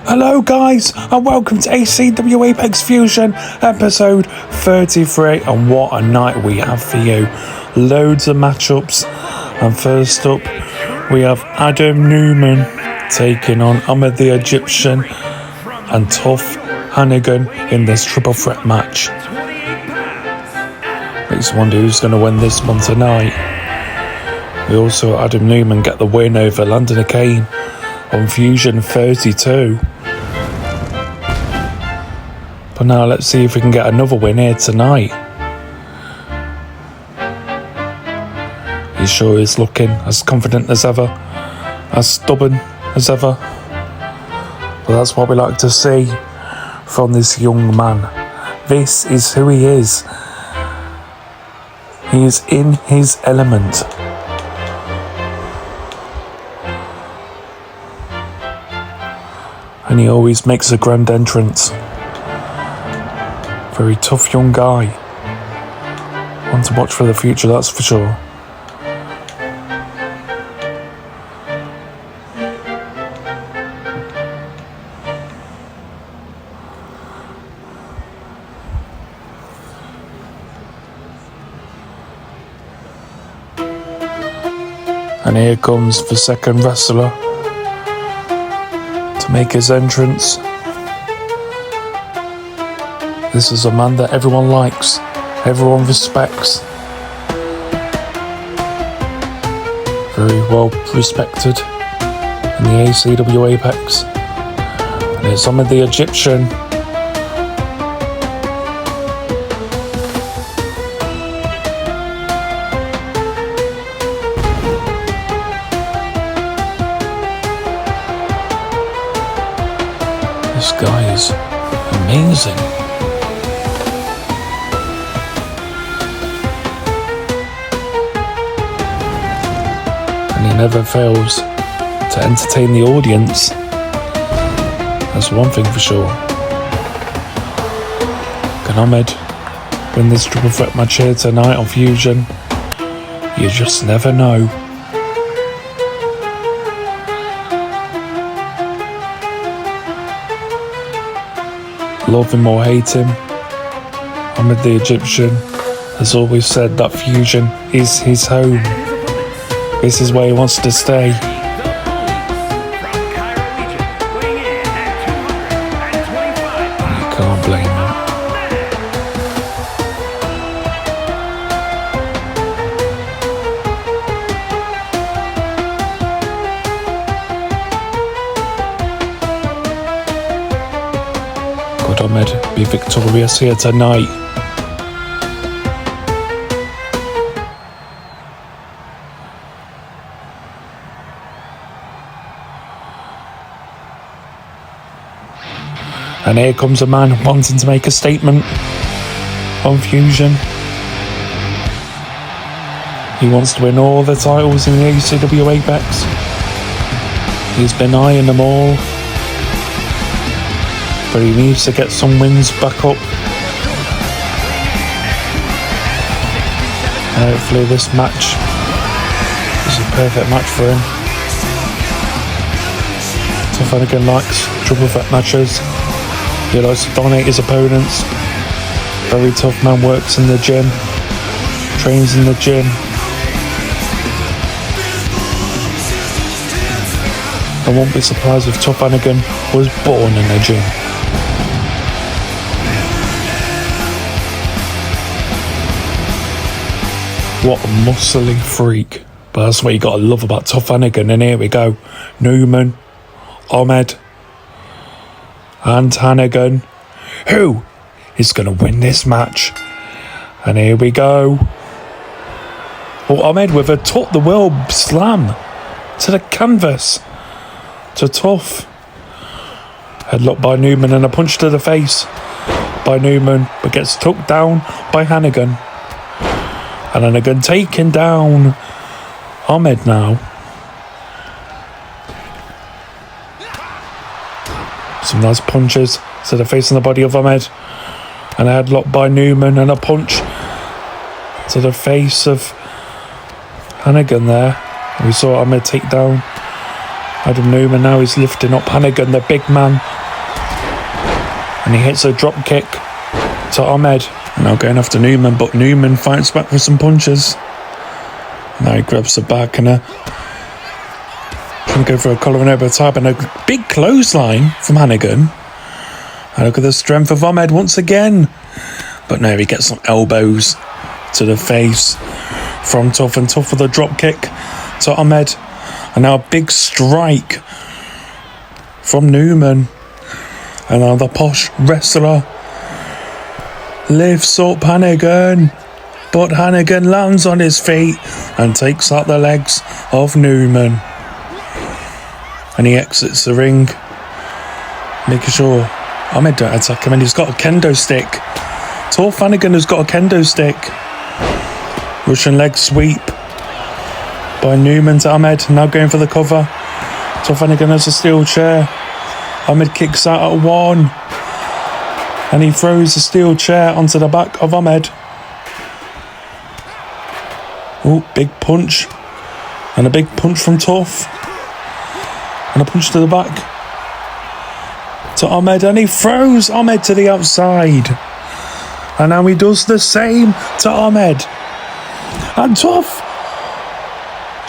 Hello guys and welcome to ACW Apex Fusion episode 33, and what a night we have for you. Loads of matchups, and first up we have Newman taking on Ahmed the Egyptian and Tuff Hannigan in this triple threat match. Makes you wonder who's going to win this one tonight. We also had Newman get the win over Landon Kane on Fusion 32. But now let's see if we can get another win here tonight. He sure is looking as confident as ever, as stubborn as ever. But that's what we like to see from this young man. This is who he is. He is in his element. And he always makes a grand entrance. Very tough young guy. One to watch for the future, that's for sure. And here comes the second wrestler to make his entrance. This is a man that everyone likes, everyone respects. Very well respected in the ACW Apex. And it's Ahmed the Egyptian. This guy is amazing. Never fails to entertain the audience. That's one thing for sure. Can Ahmed win this triple threat match here tonight on Fusion? You just never know. Love him or hate him, Ahmed the Egyptian has always said that Fusion is his home. This is where he wants to stay. You can't blame him. Could Ahmed be victorious here tonight? And here comes a man wanting to make a statement on Fusion. He wants to win all the titles in the ACW Apex. He's been eyeing them all, but he needs to get some wins back up. And hopefully this match is a perfect match for him. Tuff Hannigan likes triple threat matches. He likes to dominate his opponents. Very tough man, works in the gym, trains in the gym. I won't be surprised if Tuff Hannigan was born in the gym. What a muscly freak. But that's what you gotta love about Tuff Hannigan. And here we go. Newman, Ahmed, and Hannigan. Who is going to win this match? And here we go. Oh, Ahmed with a the world slam to the canvas to Tuff. Headlock by Newman and a punch to the face by Newman, but gets took down by Hannigan. And Hannigan taking down Ahmed now. Some nice punches to the face and the body of Ahmed. And a headlock by Newman and a punch to the face of Hannigan there. We saw Ahmed take down Newman. Now he's lifting up Hannigan, the big man And he hits a drop kick to Ahmed. Now going after Newman, but Newman fights back with some punches. Now he grabs the back and trying to go for a collar and elbow tap, and a big clothesline from Hannigan. And look at the strength of Ahmed once again. But no, he gets some elbows to the face from Tuff, and Tuff with a drop kick to Ahmed. And now a big strike from Newman. And now the posh wrestler lifts up Hannigan. But Hannigan lands on his feet and takes out the legs of Newman. And he exits the ring, making sure Ahmed don't attack him. And he's got a kendo stick. Tuff Hannigan has got a kendo stick. Russian leg sweep by Newman to Ahmed. Now going for the cover. Tuff Hannigan has a steel chair. Ahmed kicks out at one. And he throws the steel chair onto the back of Ahmed. Oh, big punch. And a big punch from Tuff. And a punch to the back to Ahmed. And he throws Ahmed to the outside. And now he does the same to Ahmed. And Tuff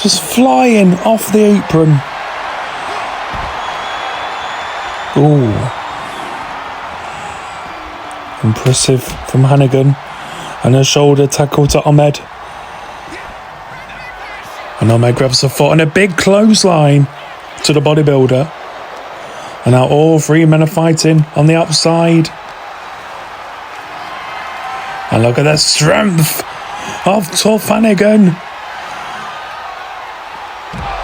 just flying off the apron. Ooh. Impressive from Hannigan. And a shoulder tackle to Ahmed. And Ahmed grabs the foot and a big clothesline to the bodybuilder. And now all three men are fighting on the outside. And look at the strength of Tuff Hannigan.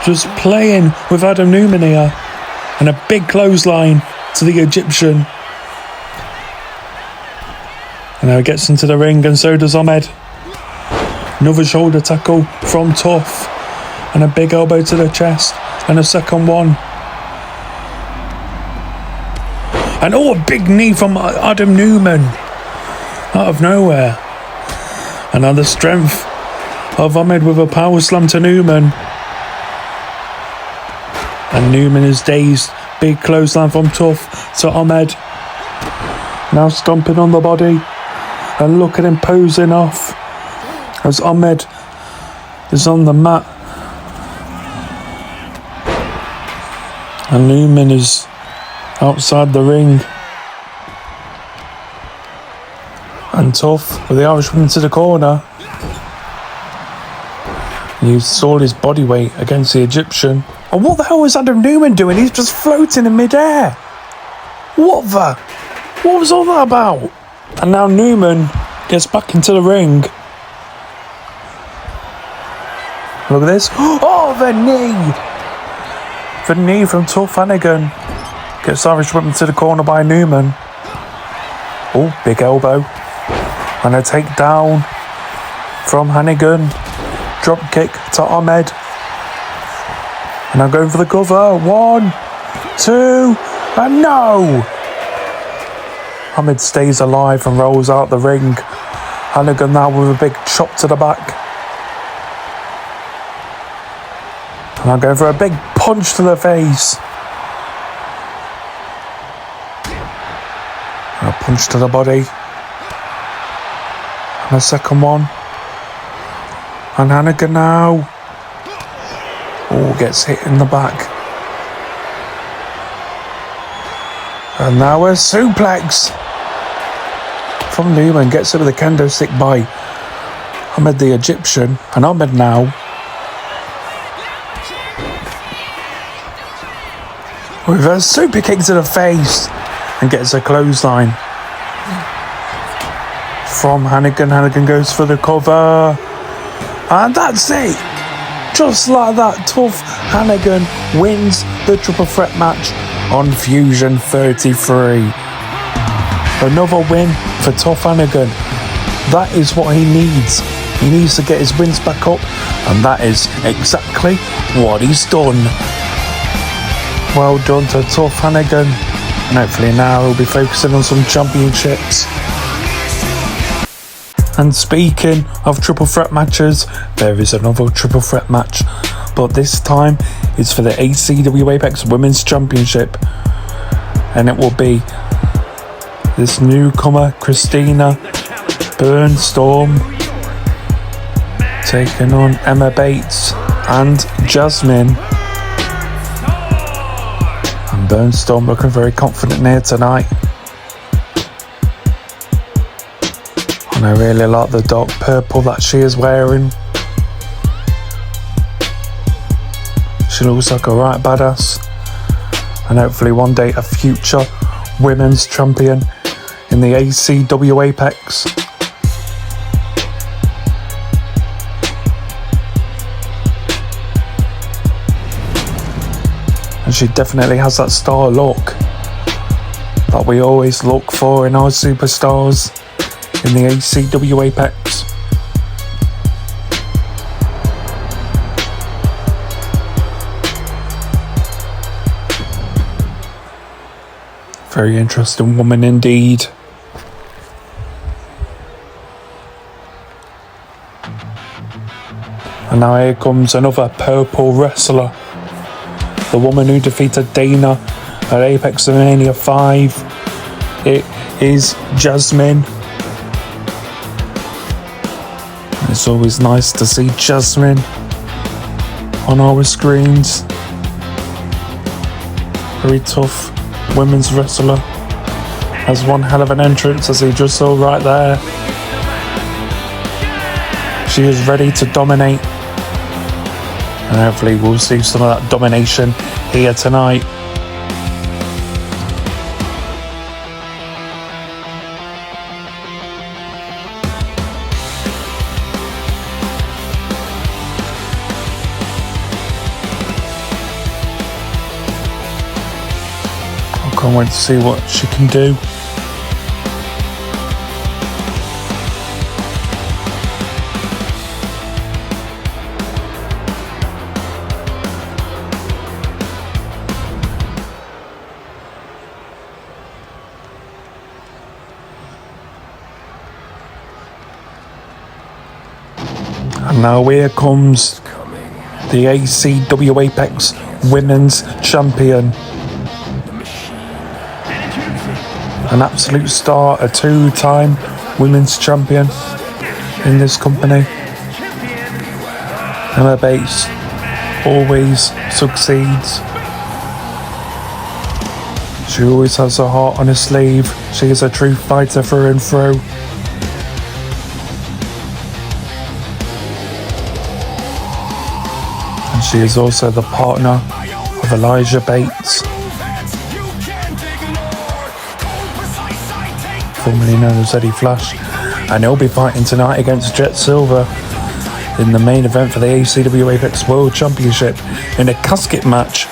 Just playing with Adam Newman here. And a big clothesline to the Egyptian. And now he gets into the ring, and so does Ahmed. Another shoulder tackle from Tuff. And a big elbow to the chest. And a second one. And a big knee from Adam Newman. Out of nowhere. And now the strength of Ahmed with a power slam to Newman. And Newman is dazed. Big clothesline from Tuff to Ahmed. Now stomping on the body. And look at him posing off as Ahmed is on the mat. And Newman is outside the ring. And Tuff with the Irishman to the corner. He used all his body weight against the Egyptian. And what the hell was Adam Newman doing? He's just floating in midair. What was all that about? And now Newman gets back into the ring. Look at this. Oh, the knee. The knee from Tuff Hannigan. Gets Irish whipped to the corner by Newman. Oh, big elbow. And a takedown from Hannigan. Drop kick to Ahmed. And I'm going for the cover. 1, 2, and no! Ahmed stays alive and rolls out the ring. Hannigan now with a big chop to the back. And I'm going for a big punch to the face. And a punch to the body. And a second one. And Hannigan now. Oh, gets hit in the back. And now a suplex from Newman. Gets it with a kendo stick by Ahmed the Egyptian. And Ahmed now with a super kick to the face. And gets a clothesline from Hannigan. Hannigan goes for the cover. And that's it. Just like that, Tuff Hannigan wins the triple threat match on Fusion 33. Another win for Tuff Hannigan. That is what he needs. He needs to get his wins back up, and that is exactly what he's done. Well done to Tuff Hannigan. And hopefully now he'll be focusing on some championships. And speaking of triple threat matches, there is another triple threat match, but this time it's for the ACW Apex Women's Championship, and it will be This newcomer, Christina, Burnstorm, taking on Emma Bates and Jasmine. And Burnstorm looking very confident here tonight. And I really like the dark purple that she is wearing. She looks like a right badass. And hopefully one day a future women's champion in the ACW Apex. And she definitely has that star look that we always look for in our superstars in the ACW Apex. Very interesting woman indeed. And now here comes another purple wrestler. The woman who defeated Dana at Apex Mania 5. It is Jasmine. It's always nice to see Jasmine on our screens. Very tough women's wrestler. Has one hell of an entrance, as he just saw right there. She is ready to dominate. And hopefully we'll see some of that domination here tonight. I can't wait to see what she can do. And now here comes the ACW Apex Women's Champion. An absolute star, a two-time Women's Champion in this company. Emma Bates always succeeds. She always has her heart on her sleeve. She is a true fighter through and through. She is also the partner of Elijah Bates, formerly known as Eddie Flash, and he'll be fighting tonight against Jet Silver in the main event for the ACW Apex World Championship in a casket match,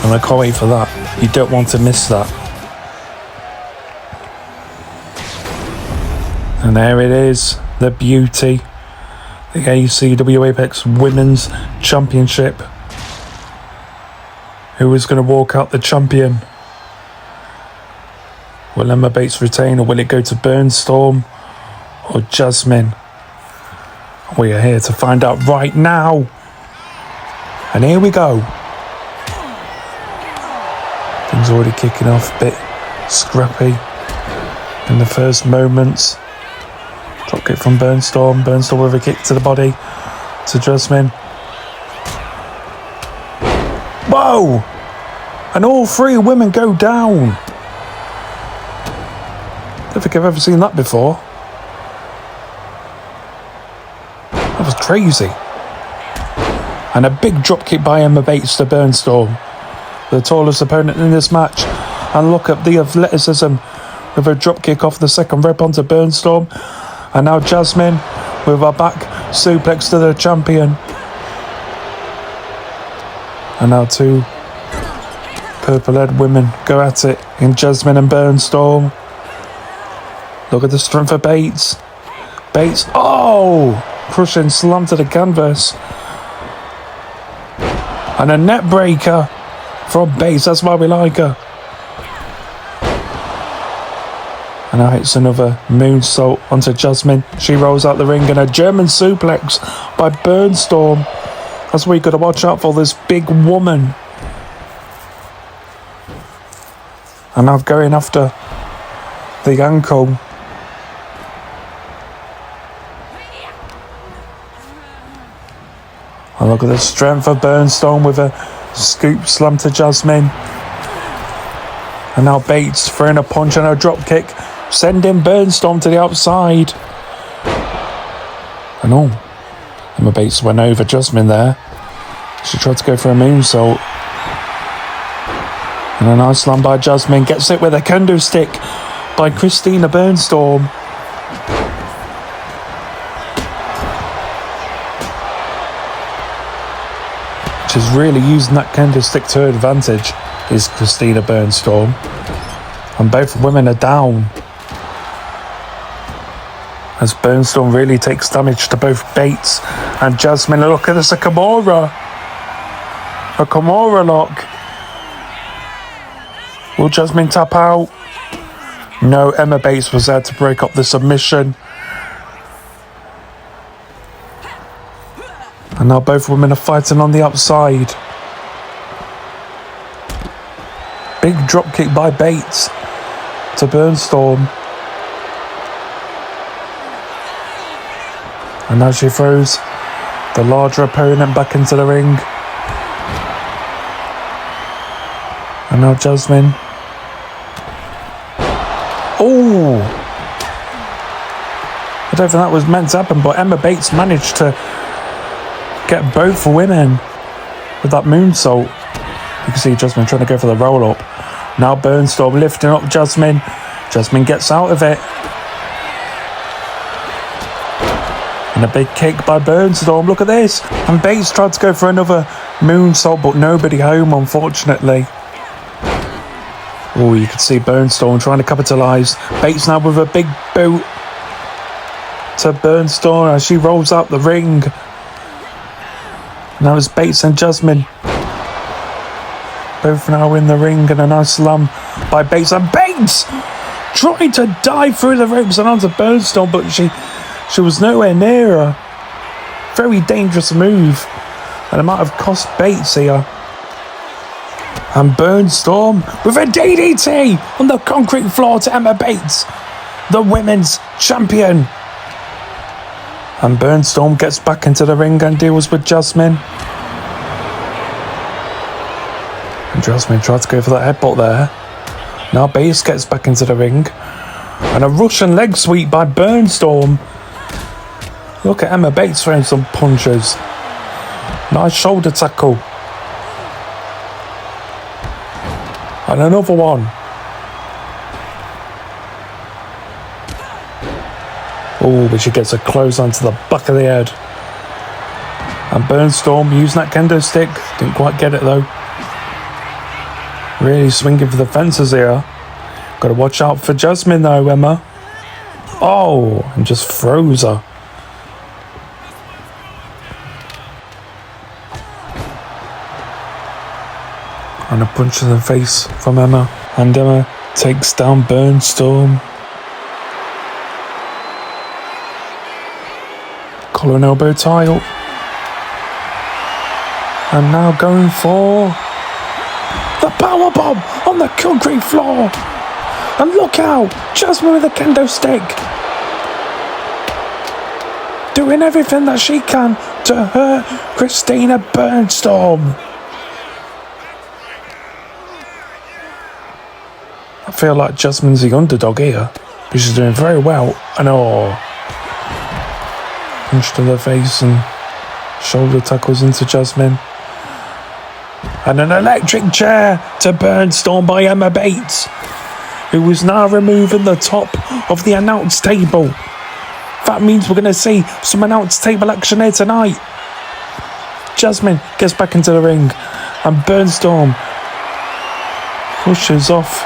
and I can't wait for that. You don't want to miss that. And there it is, the beauty. The ACW Apex Women's Championship. Who is going to walk out the champion? Will Emma Bates retain, or will it go to Burnstorm or Jasmine? We are here to find out right now. And here we go. Things already kicking off, a bit scrappy in the first moments. Drop kick from Burnstorm. Burnstorm with a kick to the body to Jasmine. Whoa! And all three women go down. Don't think I've ever seen that before. That was crazy. And a big drop kick by Emma Bates to Burnstorm, the tallest opponent in this match. And look at the athleticism with a drop kick off the second rep onto Burnstorm. And now Jasmine with her back suplex to the champion. And now two purple-haired women go at it in Jasmine and Burnstorm. Look at the strength of Bates. Bates, oh! Crushing slam to the canvas. And a net breaker from Bates, that's why we like her. And now hits another moonsault onto Jasmine. She rolls out the ring, and a German suplex by Burnstorm. That's what you got to watch out for, this big woman. And now going after the ankle. And look at the strength of Burnstorm with a scoop slam to Jasmine. And now Bates throwing a punch and a drop kick, sending Burnstorm to the outside. And Emma Bates went over Jasmine there. She tried to go for a moonsault. And a nice slam by Jasmine, gets it with a kendo stick by Christina Burnstorm. She's really using that kendo stick to her advantage, is Christina Burnstorm. And both women are down, as Burnstorm really takes damage to both Bates and Jasmine. Look at this, a Kimura lock. Will Jasmine tap out? No, Emma Bates was there to break up the submission. And now both women are fighting on the outside. Big drop kick by Bates to Burnstorm. And now she throws the larger opponent back into the ring. And now Jasmine. Oh! I don't think that was meant to happen, but Emma Bates managed to get both women with that moonsault. You can see Jasmine trying to go for the roll-up. Now Burnstorm lifting up Jasmine. Jasmine gets out of it. And a big kick by Burnstorm. Look at this. And Bates tried to go for another moonsault, but nobody home, unfortunately. Oh, you can see Burnstorm trying to capitalise. Bates now with a big boot to Burnstorm as she rolls out the ring. Now it's Bates and Jasmine. Both now in the ring, and a nice slam by Bates. And Bates trying to dive through the ropes and onto Burnstorm, but she was nowhere near her. Very dangerous move, and it might have cost Bates here. And Burnstorm with a DDT on the concrete floor to Emma Bates, the women's champion. And Burnstorm gets back into the ring and deals with Jasmine. And Jasmine tried to go for that headbutt there. Now Bates gets back into the ring. And a Russian leg sweep by Burnstorm. Look at Emma Bates throwing some punches. Nice shoulder tackle. And another one. Oh, but she gets a close onto the back of the head. And Burnstorm using that kendo stick. Didn't quite get it though. Really swinging for the fences here. Got to watch out for Jasmine though, Emma. Oh, and just froze her. And a punch in the face from Emma. And Emma takes down Burnstorm. Collar and elbow tie up. And now going for the powerbomb on the concrete floor. And look out, Jasmine with a kendo stick. Doing everything that she can to hurt Christina Burnstorm. I feel like Jasmine's the underdog here, but she's doing very well. And punch to the face and shoulder tackles into Jasmine. And an electric chair to Burnstorm by Emma Bates, who is now removing the top of the announce table. That means we're going to see some announce table action here tonight. Jasmine gets back into the ring and Burnstorm pushes off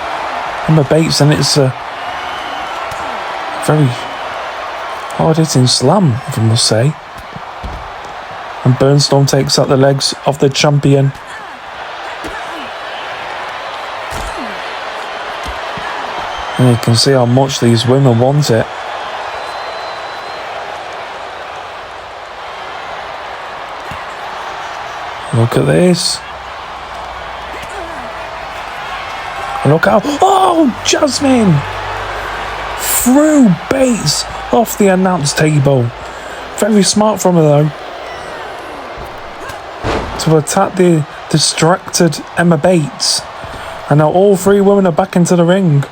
Emma Bates, and it's a very hard-hitting slam, if I must say. And Burnstorm takes out the legs of the champion. And you can see how much these women want it. Look at this. Look out. Oh, Jasmine! threw Bates off the announce table. Very smart from her though, to attack the distracted Emma Bates. And now all three women are back into the ring.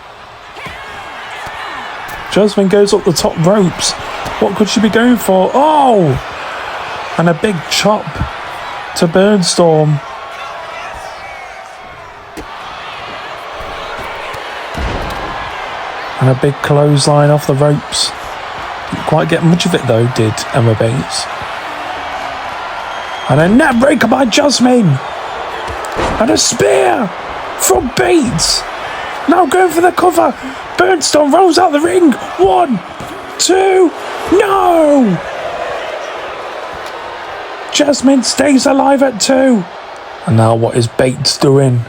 Jasmine goes up the top ropes. What could she be going for? Oh! And a big chop to Burnstorm. And a big clothesline off the ropes. Didn't quite get much of it though, did Emma Bates. And a net breaker by Jasmine. And a spear from Bates. Now going for the cover. Burnstorm rolls out the ring. 1, 2, no! Jasmine stays alive at 2. And now what is Bates doing?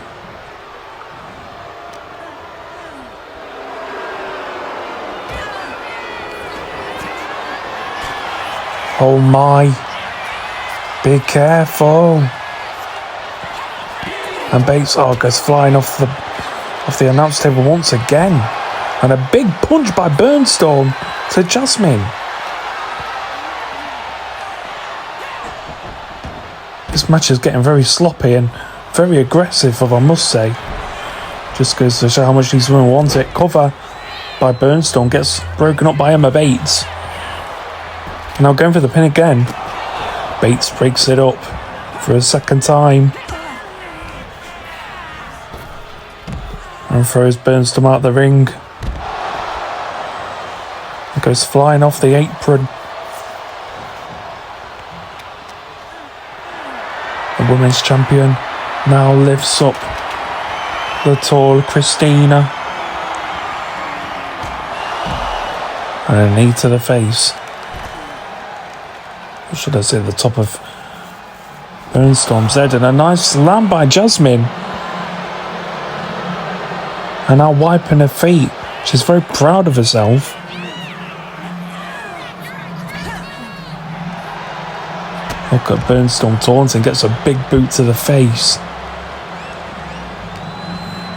Oh my. Be careful. And Bates goes flying off the announce table once again. And a big punch by Burnstorm to Jasmine. This match is getting very sloppy and very aggressive, I must say. Just goes to show how much these women want it. Cover by Burnstorm gets broken up by Emma Bates. Now going for the pin again. Bates breaks it up for a second time. And throws Burnstorm out the ring. It goes flying off the apron. The women's champion now lifts up the tall Christina. And a knee to the face. Or should I say the top of Burnstorm's head. And a nice slam by Jasmine. And now wiping her feet. She's very proud of herself. Look at Burnstorm taunting, gets a big boot to the face.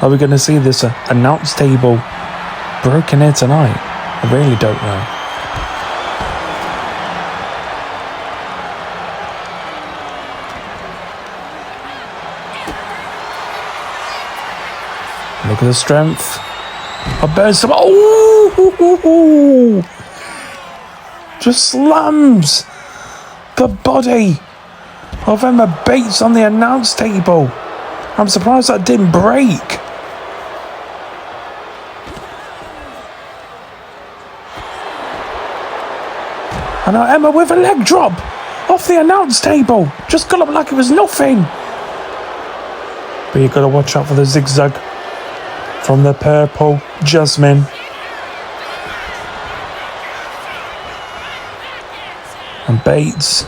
Are we going to see this announce table broken here tonight? I really don't know. Look at the strength of Burnstorm. Oh! Just slams the body of Emma Bates on the announce table. I'm surprised that didn't break. And now Emma with a leg drop off the announce table. Just got up like it was nothing. But you've got to watch out for the zigzag from the purple Jasmine. And Bates,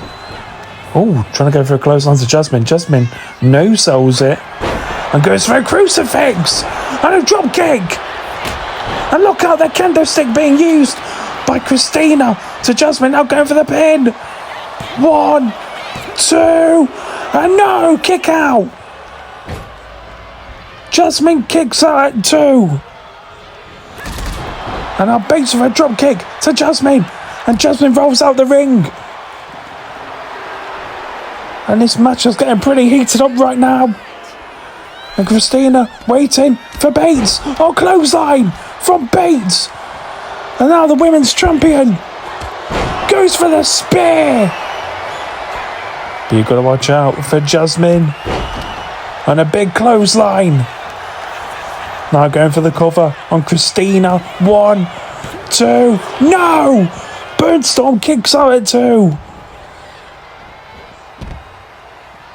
trying to go for a close line to Jasmine. Jasmine no-sells it and goes for a crucifix and a drop kick. And look out, the candlestick being used by Christina to Jasmine. Now going for the pin. 1, 2, and no, kick out. Jasmine kicks out at 2. And now Bates with a drop kick to Jasmine. And Jasmine rolls out the ring. And this match is getting pretty heated up right now. And Christina waiting for Bates. Oh, clothesline from Bates. And now the women's champion goes for the spear. But you've got to watch out for Jasmine. And a big clothesline. Now going for the cover on Christina. 1, 2, no! Burnstorm kicks out at 2.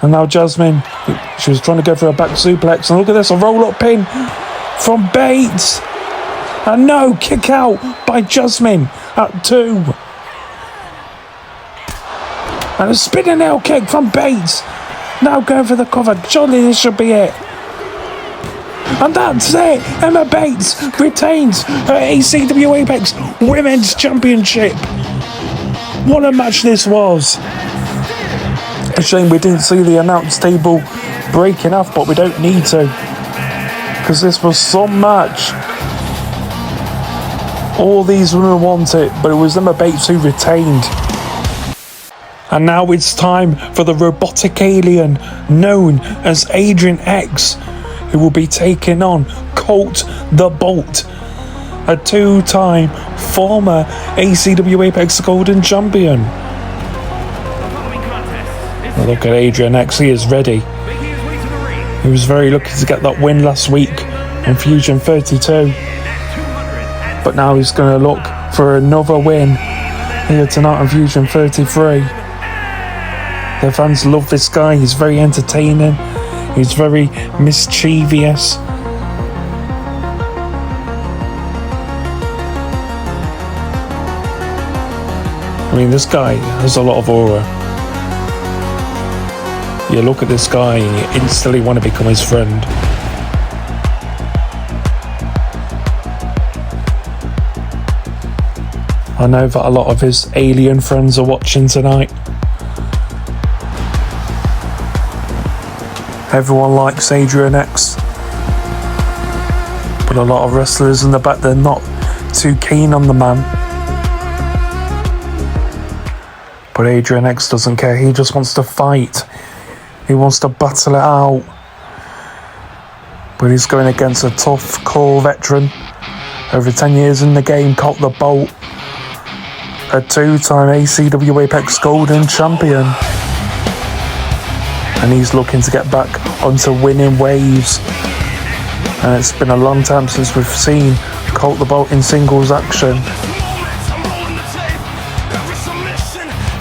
And now Jasmine, she was trying to go for a back suplex. And look at this, a roll-up pin from Bates. And no, kick out by Jasmine at 2. And a spinning nail kick from Bates. Now going for the cover. Surely this should be it. And that's it. Emma Bates retains her ACW Apex Women's Championship. What a match this was. A shame we didn't see the announce table breaking off, but we don't need to, because this was some match. All these women want it, but it was them Bates who retained. And now it's time for the robotic alien known as Adrian X, who will be taking on Colt the Bolt, a two-time former ACW Apex Golden Champion. Well, look at Adrian X, he is ready. He was very lucky to get that win last week in Fusion 32. But now he's going to look for another win here tonight in Fusion 33. The fans love this guy. He's very entertaining. He's very mischievous. I mean, this guy has a lot of aura. You look at this guy and you instantly want to become his friend. I know that a lot of his alien friends are watching tonight. Everyone likes Adrian X, but a lot of wrestlers in the back, they're not too keen on the man. But Adrian X doesn't care, he just wants to fight. He wants to battle it out. But he's going against a tough core veteran, over 10 years in the game, Colt the Bolt, a two-time ACW Apex Golden Champion. And he's looking to get back onto winning waves. And it's been a long time since we've seen Colt the Bolt in singles action.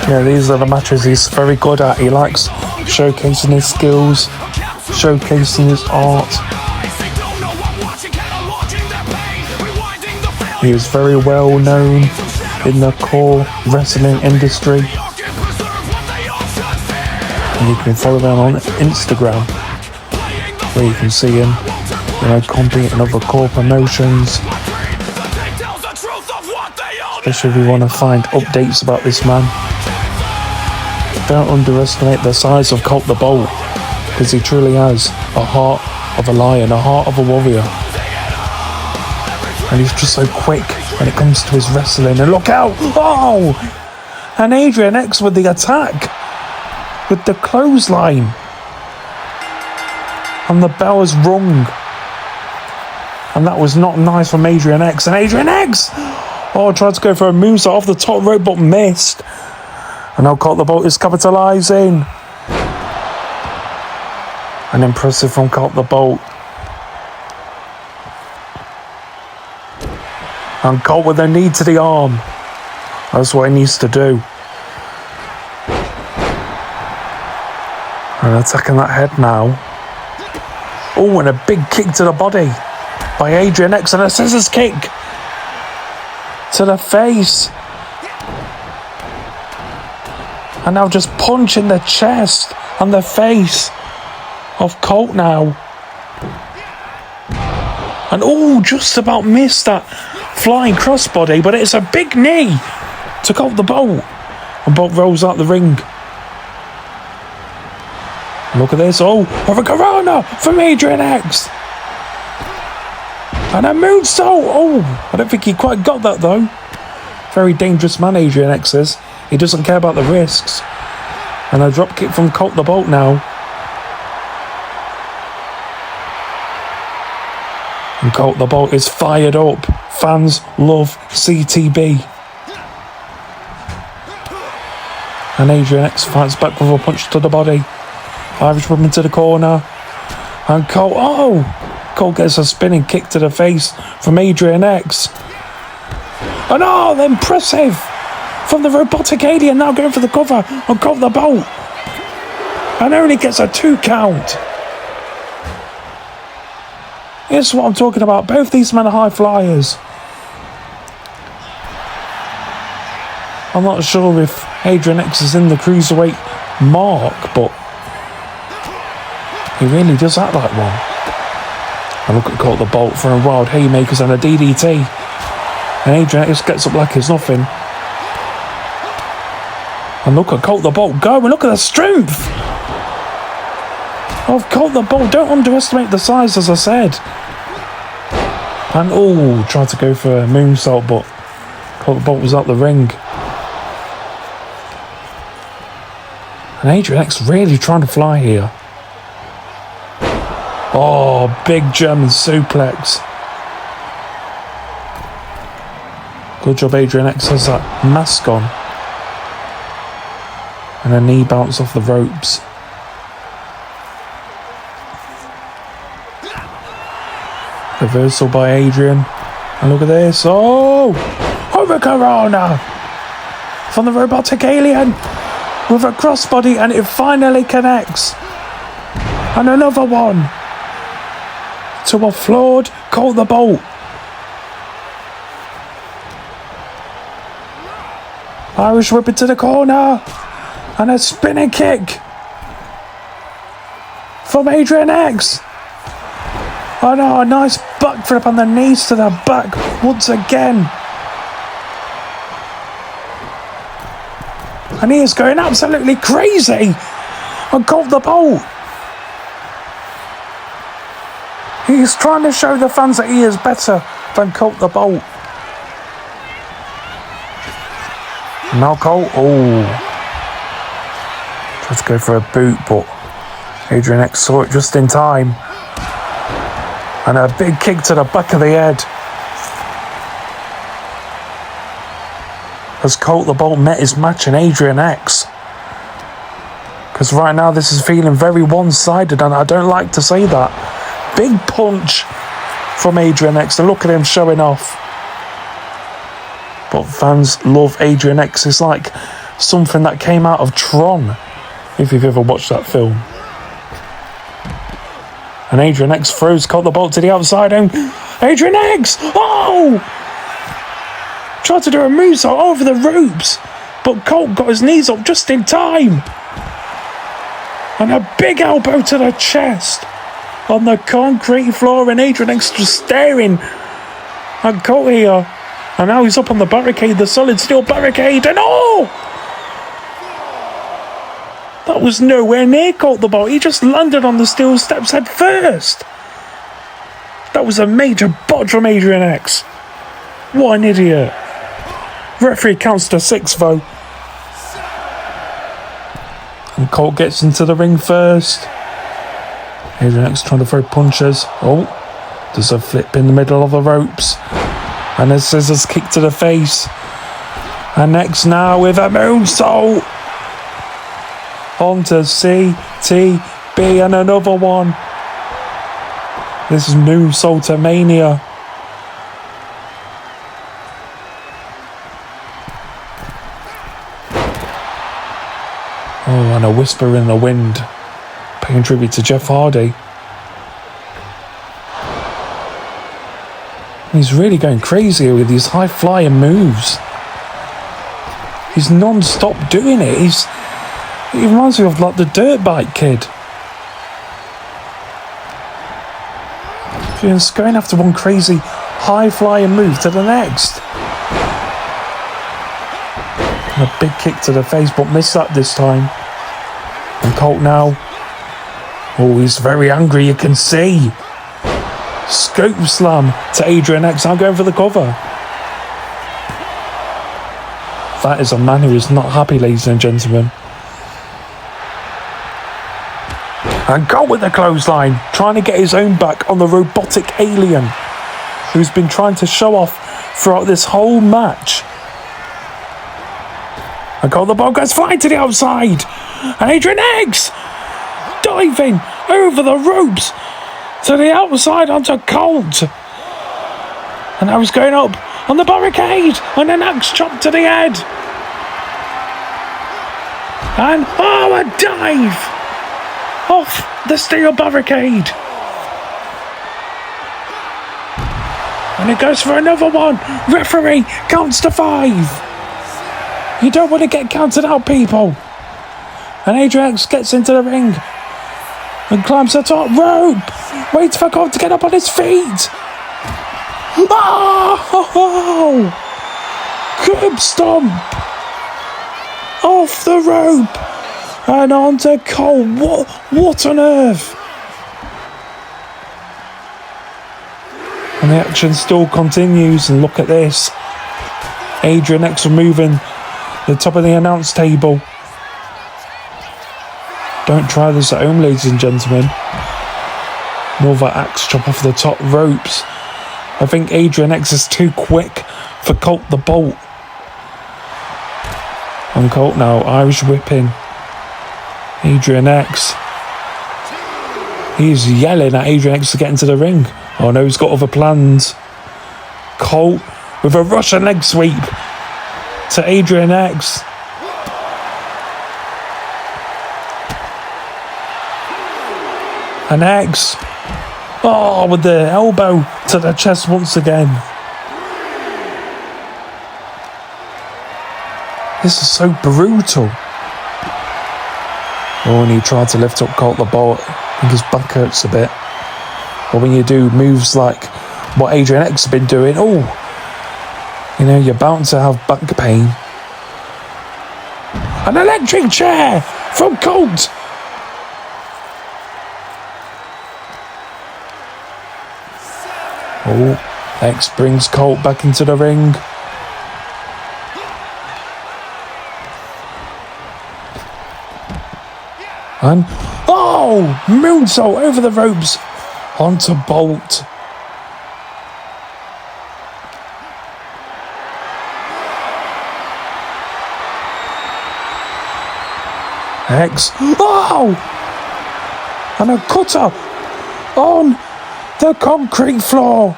Yeah, these are the matches he's very good at. He likes showcasing his skills, showcasing his art. He is very well known in the core wrestling industry. And you can follow him on Instagram, where you can see him, competing in other core promotions. Especially if you want to find updates about this man. Don't underestimate the size of Colt the Bolt, because he truly has a heart of a lion, a heart of a warrior. And he's just so quick when it comes to his wrestling. And look out! Oh! And Adrian X with the attack, with the clothesline. And the bell is rung. And that was not nice from Adrian X. And Adrian X! Oh, tried to go for a moonsault off the top rope, but missed. And now Colt the Bolt is capitalising. And impressive from Colt the Bolt. And Colt with a knee to the arm. That's what he needs to do. And attacking that head now. Oh, and a big kick to the body by Adrian X, and a scissors kick to the face. And now just punching the chest and the face of Colt now. And oh, just about missed that flying crossbody, but it's a big knee to Colt the Bolt. And Bolt rolls out the ring. Look at this. Oh, a Corona from Adrian X. And a moonsault. Oh, I don't think he quite got that though. Very dangerous man, Adrian X is. He doesn't care about the risks. And a drop kick from Colt the Bolt now. And Colt the Bolt is fired up. Fans love CTB. And Adrian X fights back with a punch to the body. Irish woman to the corner. And Colt, oh! Colt gets a spinning kick to the face from Adrian X. And oh, impressive! From the robotic alien, now going for the cover on Colt the Bolt. And only gets a 2 count. Here's what I'm talking about. Both these men are high flyers. I'm not sure if Adrian X is in the cruiserweight mark, but he really does act like one. And look at Colt the Bolt throwing wild haymakers and a DDT. And Adrian X gets up like it's nothing. And look at Colt the Bolt go, and look at the strength of Colt the Bolt. Don't underestimate the size, as I said. And tried to go for a moonsault, but Colt Bolt was out the ring. And Adrian X really trying to fly here. Oh, big German suplex. Good job Adrian X has that mask on. And a knee bounce off the ropes. Reversal by Adrian. And look at this. Oh! Over Corona! From the robotic alien. With a crossbody, and it finally connects. And another one. To a floored Colt the Bolt. Irish whip into the corner. And a spinning kick. From Adrian X. Oh no, a nice butt flip on the knees to the back once again. And he is going absolutely crazy on Colt the Bolt. He's trying to show the fans that he is better than Colt the Bolt. Now Colt, tried to go for a boot, but Adrian X saw it just in time. And a big kick to the back of the head. As Colt the Bolt met his match in Adrian X. Because right now this is feeling very one-sided, and I don't like to say that. Big punch from Adrian X, and look at him showing off. But fans love Adrian X. It's like something that came out of Tron, if you've ever watched that film. And Adrian X throws Colt the Bolt to the outside, and Adrian X! Oh! Tried to do a moonsault over the ropes, but Colt got his knees up just in time. And a big elbow to the chest on the concrete floor, and Adrian X just staring at Colt here. And now he's up on the barricade, the solid steel barricade, and that was nowhere near Colt the Bolt. He just landed on the steel steps head first. That was a major botch from Adrian X. What an idiot. Referee counts to 6 though. And Colt gets into the ring first. Adrian X trying to throw punches. There's a flip in the middle of the ropes. And a scissors kick to the face. And X now with a moonsault. On to CTB and another one. This is moonsault mania. And a whisper in the wind, paying tribute to Jeff Hardy. He's really going crazy with these high-flying moves. He's non-stop doing it. He reminds me of like the dirt bike kid. He's going after one crazy high-flying move to the next. And a big kick to the face, but missed that this time. And Colt now. He's very angry, you can see. Scoop slam to Adrian X. I'm going for the cover. That is a man who is not happy, ladies and gentlemen. And Colt with the clothesline, trying to get his own back on the robotic alien, who's been trying to show off throughout this whole match. And Colt the Bolt goes flying to the outside. And Adrian X diving over the ropes to the outside onto Colt. And now he's going up on the barricade. And an axe chop to the head. And a dive off the steel barricade. And it goes for another one. Referee counts to 5. You don't want to get counted out, people. And Adrian X gets into the ring and climbs the top rope. Waits for Colt to get up on his feet. Oh! Curb stomp off the rope and onto Colt. What on earth? And And the action still continues, and look at this. Adrian next removing the top of the announce table. Don't try this at home, ladies and gentlemen. Another axe chop off the top ropes. I think Adrian X is too quick for Colt the Bolt. And Colt now, Irish whipping Adrian X. He's yelling at Adrian X to get into the ring. Oh no, he's got other plans. Colt with a Russian leg sweep to Adrian X. And X, oh, with the elbow to the chest once again. This is so brutal. Oh, and he tried to lift up Colt the Bolt. I think his back hurts a bit. But when you do moves like what Adrian X has been doing, oh, you know, you're bound to have back pain. An electric chair from Colt. Oh, X brings Colt back into the ring. And, oh, moonsault over the ropes onto Bolt. X, oh, and a cutter on the concrete floor.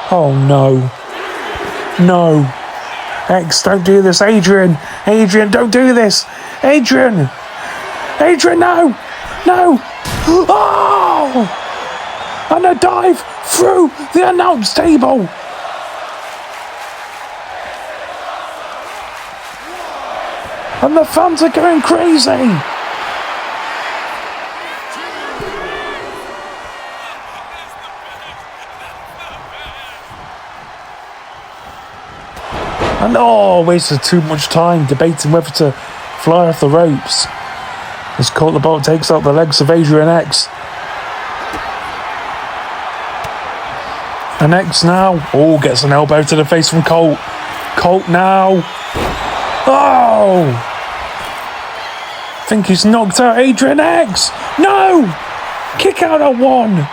Oh no, no. X, don't do this, Adrian. Adrian, don't do this. Adrian. Adrian, no. No. Oh! And a dive through the announce table. And the fans are going crazy. And oh, wasted too much time debating whether to fly off the ropes. As Colt the Bolt takes out the legs of Adrian X. And X now, oh, gets an elbow to the face from Colt. Colt now. Oh! I think he's knocked out Adrian X. No! Kick out at one.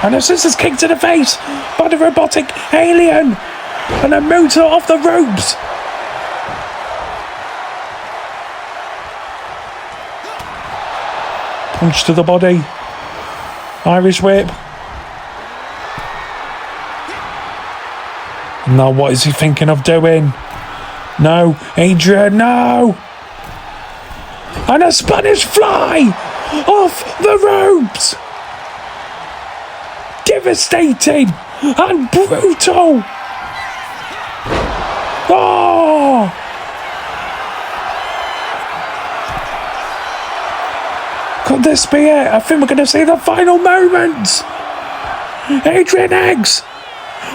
And a scissors kick to the face by the robotic alien. And a motor off the ropes. Punch to the body. Irish whip. Now what is he thinking of doing? No, Adrian, no! And a Spanish fly off the ropes! Devastating and brutal! Oh! Could this be it? I think we're going to see the final moments! Adrian X!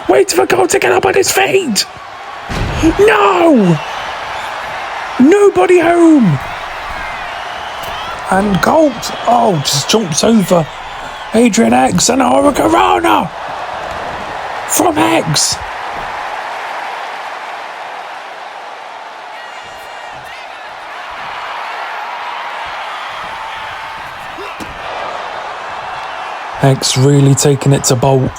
Wait for Colt to get up on his feet! No! Nobody home! And Colt, oh, just jumps over Adrian X and a Hurricanrana from X. X really taking it to Bolt.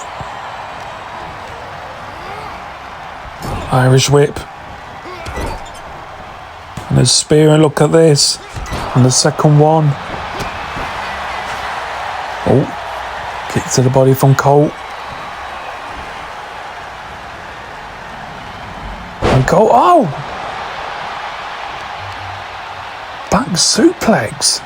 Irish whip. And a spear, and look at this. And the second one. Oh. Kick to the body from Colt. And Colt, oh! Back suplex.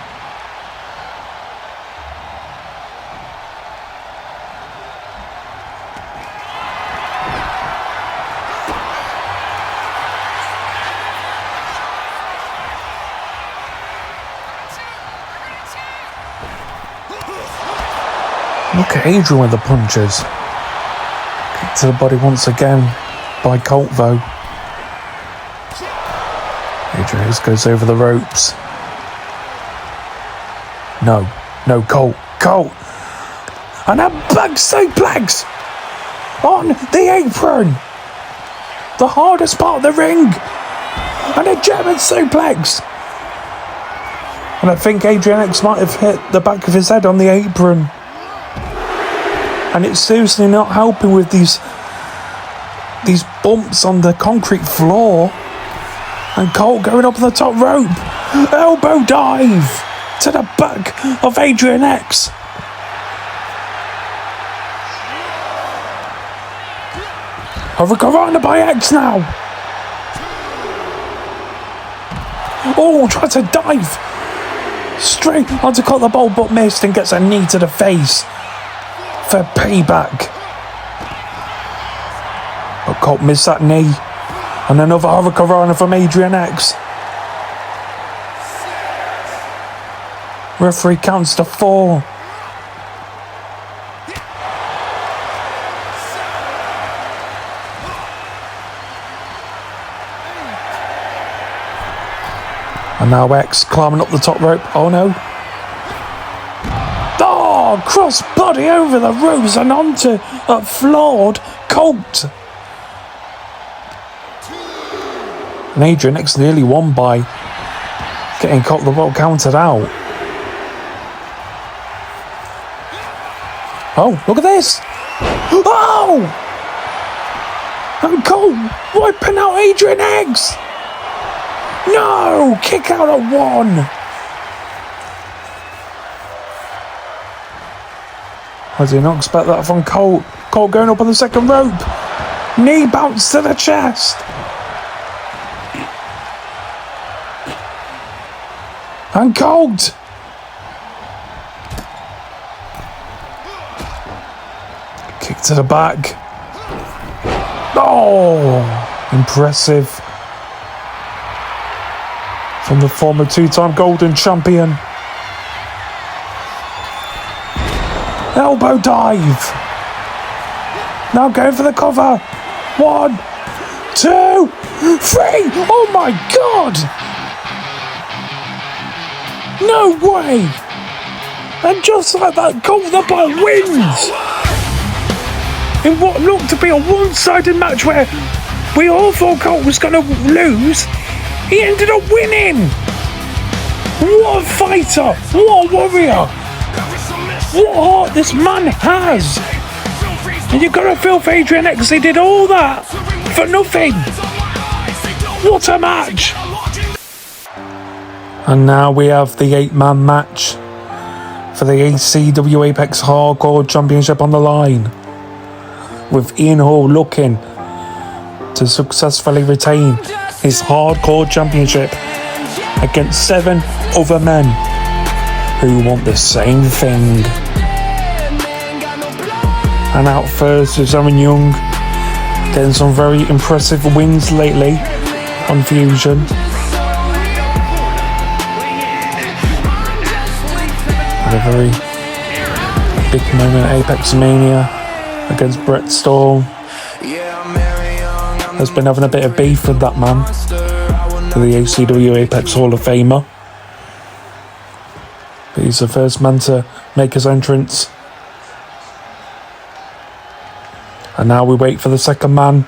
Look at Adrian with the punches. Kick to the body once again by Colt though. Adrian goes over the ropes. No, Colt. And a bug suplex on the apron. The hardest part of the ring. And a German suplex. And I think Adrian X might have hit the back of his head on the apron. And it's seriously not helping with these bumps on the concrete floor. And Colt going up on the top rope. Elbow dive to the back of Adrian X. Hurricanrana by X now. Oh, tries to dive straight onto Colt the ball, but missed and gets a knee to the face for payback. But Colt missed that knee. And another Hurricanrana from Adrian X. Referee counts to 4. And now X climbing up the top rope. Oh no. Oh, cross body over the ropes and onto a floored Colt. And Adrian X nearly won by getting Colt the ball counted out. Oh, look at this. Oh! And Colt wiping out Adrian X. No! Kick out at 1. I did not expect that from Colt. Colt going up on the second rope. Knee bounce to the chest. And Colt. Kick to the back. Oh, impressive. From the former 2-time golden champion. Elbow dive. Now going for the cover. 1, 2, 3. Oh my God. No way. And just like that, Colt the ball wins. In what looked to be a one-sided match where we all thought Colt was going to lose, he ended up winning. What a fighter. What a warrior. What heart this man has. And you've got to feel for Adrian X. He did all that for nothing. What a match. And now we have the 8-man match for the ACW Apex Hardcore Championship on the line, with Ian Hall looking to successfully retain his Hardcore Championship against 7 other men who want the same thing. And out first is Aaron Young, getting some very impressive wins lately on Fusion. A very big moment at Apex Mania against Burnstorm. Has been having a bit of beef with that man, the ACW Apex Hall of Famer. But he's the first man to make his entrance. And now we wait for the second man.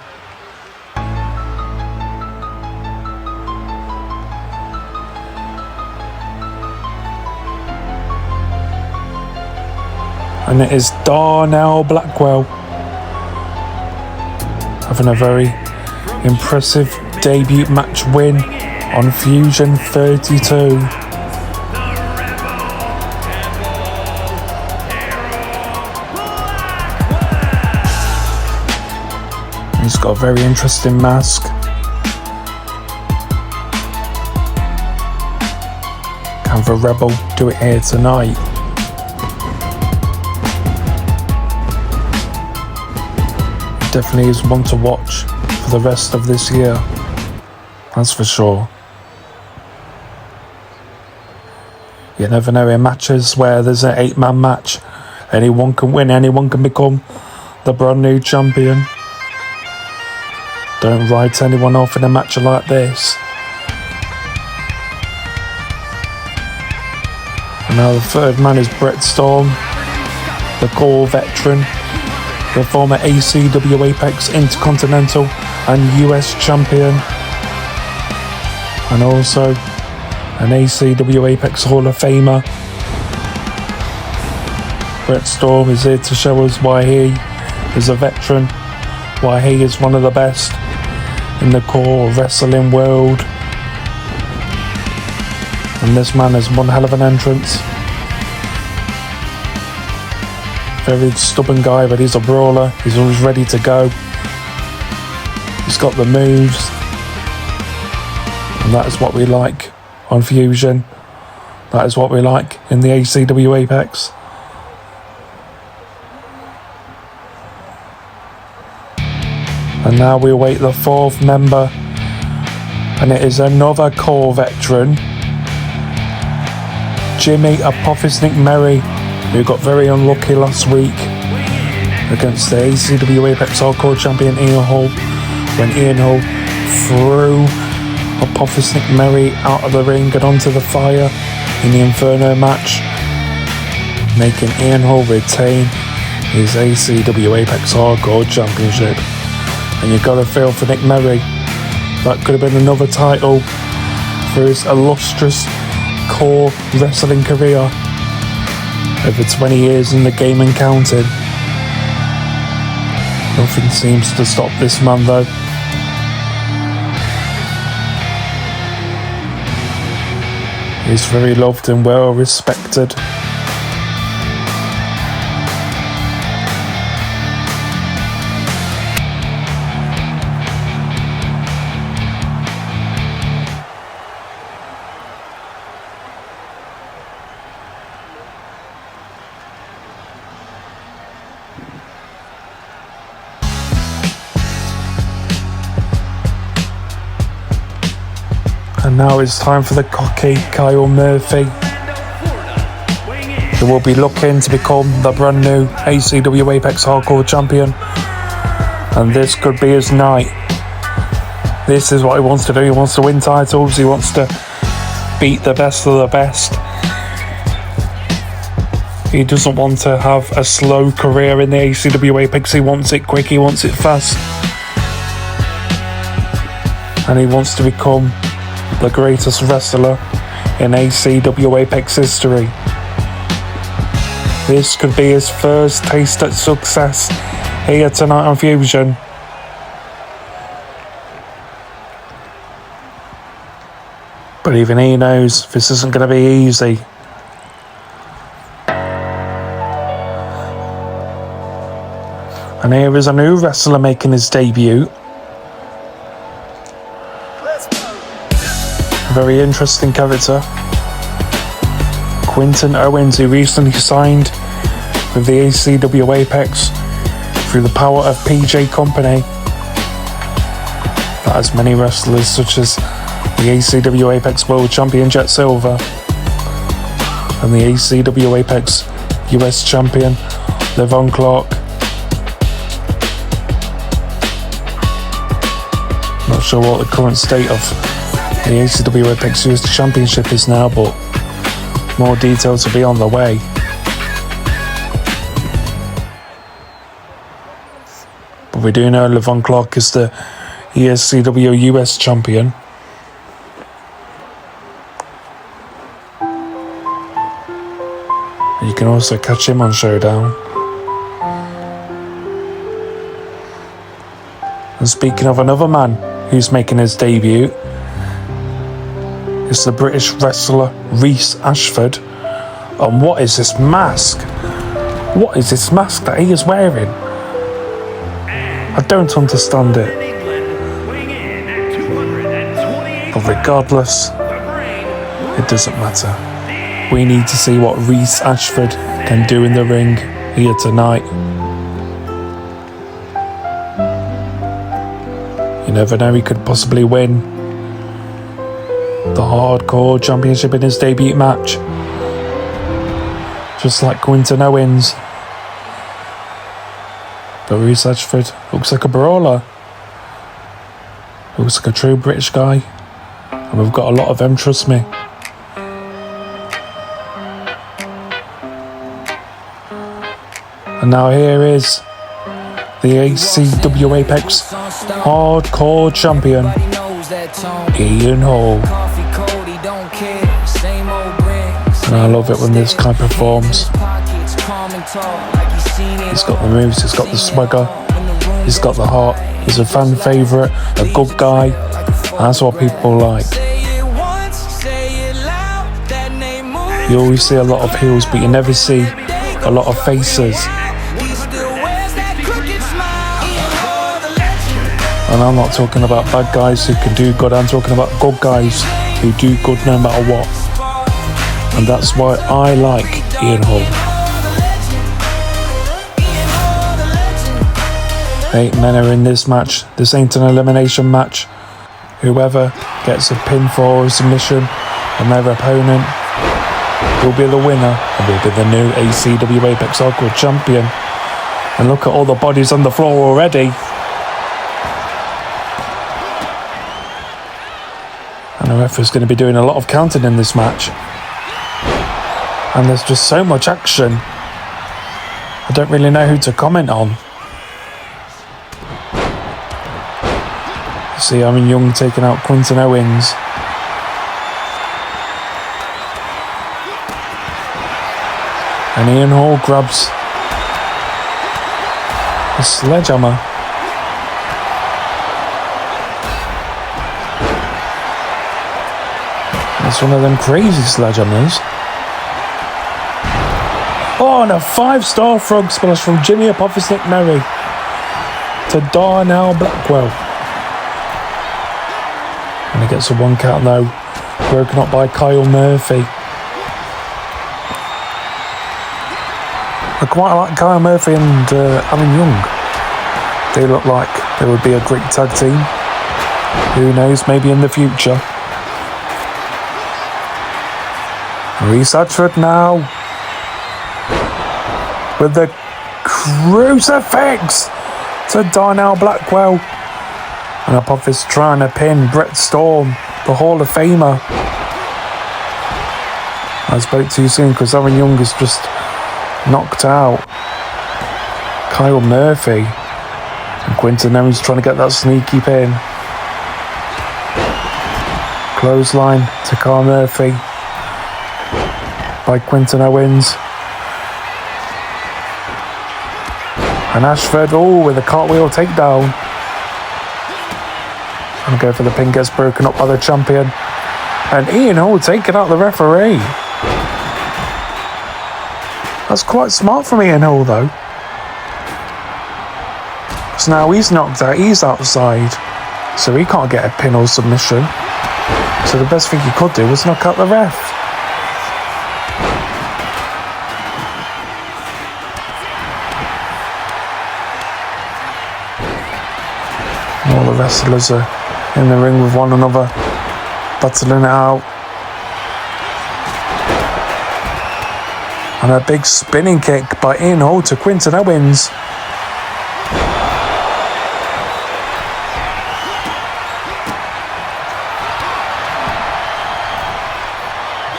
And it is Darnell Blackwell, having a very impressive debut match win on Fusion 32. He's got a very interesting mask. Can the Rebel do it here tonight? Definitely is one to watch for the rest of this year, that's for sure. You never know in matches where there's an 8-man match, anyone can win, anyone can become the brand new champion. Don't write anyone off in a match like this. And now the third man is Burnstorm, the CAW veteran, the former ACW Apex Intercontinental and US champion, and also an ACW Apex Hall of Famer. Burnstorm is here to show us why he is a veteran, why he is one of the best in the CAW wrestling world. And this man has one hell of an entrance. Very stubborn guy, but he's a brawler. He's always ready to go. He's got the moves. And that is what we like on Fusion. That is what we like in the ACW Apex. And now we await the fourth member. And it is another CAW veteran, Jimmy Apophis Nicmeri, who got very unlucky last week against the ACW Apex Hardcore champion Ian Hall, when Ian Hall threw Apophis Nicmeri out of the ring and onto the fire in the Inferno match, making Ian Hall retain his ACW Apex Hardcore championship. And you've got to feel for Nicmeri. That could have been another title for his illustrious CAW wrestling career. Over 20 years in the game and counting. Nothing seems to stop this man though. He's very loved and well respected. And now it's time for the cocky Kyle Murphy, who will be looking to become the brand new ACW Apex Hardcore champion. And this could be his night. This is what he wants to do. He wants to win titles. He wants to beat the best of the best. He doesn't want to have a slow career in the ACW Apex. He wants it quick. He wants it fast. And he wants to become the greatest wrestler in ACW Apex history. This could be his first taste at success here tonight on Fusion. But even he knows this isn't going to be easy. And here is a new wrestler making his debut. Very interesting character, Quinton Owens, who recently signed with the ACW Apex through the power of PJ Company. That has many wrestlers such as the ACW Apex World Champion Jet Silver and the ACW Apex US Champion Levon Clark. Not sure what the current state of the ACW Apex US Championship is now, but more details will be on the way. But we do know Levon Clark is the ESCW US Champion. You can also catch him on Showdown. And speaking of another man who's making his debut, it's the British wrestler Reece Ashford. And what is this mask? What is this mask that he is wearing? I don't understand it. But regardless, it doesn't matter. We need to see what Reece Ashford can do in the ring here tonight. You never know, he could possibly win the Hardcore Championship in his debut match, just like Quinton Owens. But Reece Ashford looks like a brawler, looks like a true British guy, and we've got a lot of them, trust me. And now here is the ACW Apex Hardcore Champion, Ian Hall. And I love it when this guy performs. He's got the moves, he's got the swagger, he's got the heart, he's a fan favourite, a good guy. That's what people like. You always see a lot of heels, but you never see a lot of faces. And I'm not talking about bad guys who can do good, I'm talking about good guys who do good no matter what. And that's why I like Ian Hall. 8 men are in this match. This ain't an elimination match. Whoever gets a pinfall or a submission on their opponent will be the winner and will be the new ACW Apex Hardcore Champion. And look at all the bodies on the floor already. And the ref is going to be doing a lot of counting in this match. And there's just so much action. I don't really know who to comment on. See Aaron Young taking out Quinton Owens. And Ian Hall grabs a sledgehammer. It's one of them crazy sledgehammers. Oh, and a 5-star frog splash from Jimmy Apophis Nicmeri to Darnell Blackwell. And he gets a 1 count though, broken up by Kyle Murphy. I quite like Kyle Murphy and Aaron Young. They look like they would be a great tag team. Who knows, maybe in the future. Reece Ashford now with the crucifix to Darnell Blackwell. And Apophis trying to pin Burnstorm, the Hall of Famer. I spoke too soon because Aaron Young is just knocked out. Kyle Murphy. And Quinton Owens trying to get that sneaky pin. Clothesline to Kyle Murphy by Quinton Owens. And Ashford, with a cartwheel takedown. And go for the pin, gets broken up by the champion. And Ian Hall taking out the referee. That's quite smart from Ian Hall though. So now he's knocked out, he's outside. So he can't get a pin or submission. So the best thing he could do was knock out the ref. And all the wrestlers are in the ring with one another, battling it out. And a big spinning kick by Ian Hall to Quinton Owens.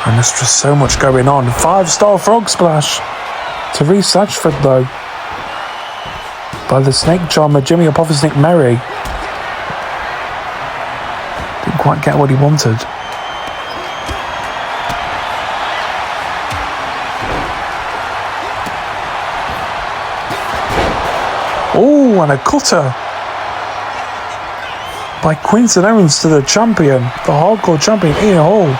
And there's just so much going on. 5-star frog splash to Reece Ashford though, by the snake charmer Jimmy Apophis Nicmeri. Didn't quite get what he wanted. Oh, and a cutter by Quinton Owens to the champion, the hardcore champion, Ian Hall.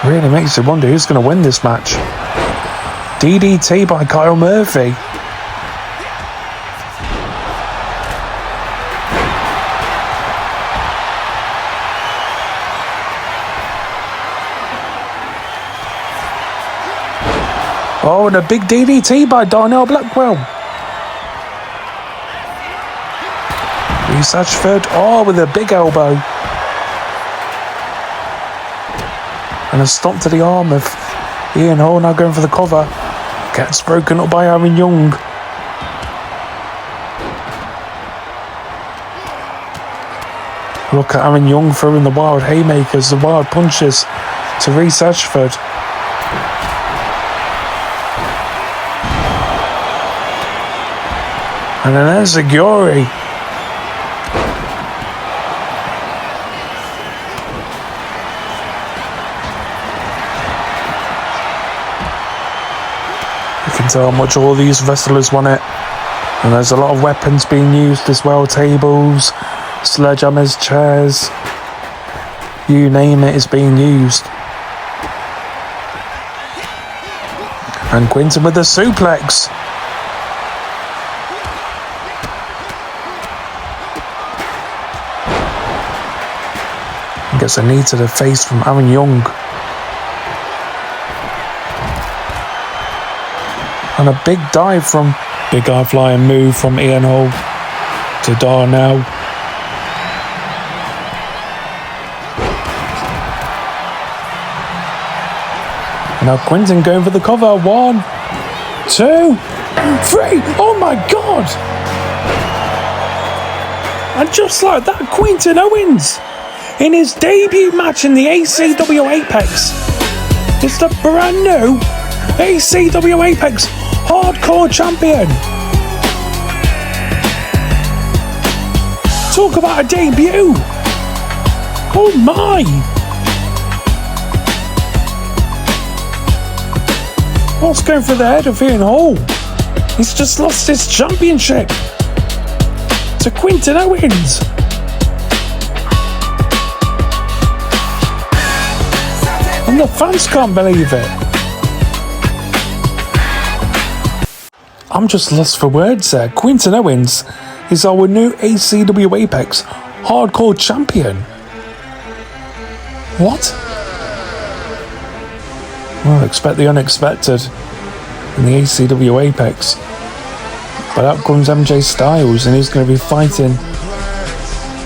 Really makes you wonder who's going to win this match. DDT by Kyle Murphy. Oh, and a big DDT by Darnell Blackwell. Reece Ashford, with a big elbow. And a stomp to the arm of Ian Hall, now going for the cover. Gets broken up by Aaron Young. Look at Aaron Young throwing the wild haymakers, the wild punches to Reece Ashford. And then there's Security. You can tell how much all these wrestlers want it. And there's a lot of weapons being used as well. Tables, sledgehammers, chairs. You name it is being used. And Quinton with the suplex. Gets a knee to the face from Aaron Young. And a big dive from big high flying move from Ian Hall to Darnell. Now Quinton going for the cover. 1, 2, 3. Oh my God! And just like that, Quinton Owens, in his debut match in the ACW Apex, is the brand new ACW Apex Hardcore Champion. Talk about a debut. Oh my! What's going through the head of Ian Hall? He's just lost his championship to Quinton Owens. And the fans can't believe it. I'm just lost for words there. Quinton Owens is our new ACW Apex Hardcore Champion. What? Well, expect the unexpected in the ACW Apex. But out comes MJ Stylez, and he's going to be fighting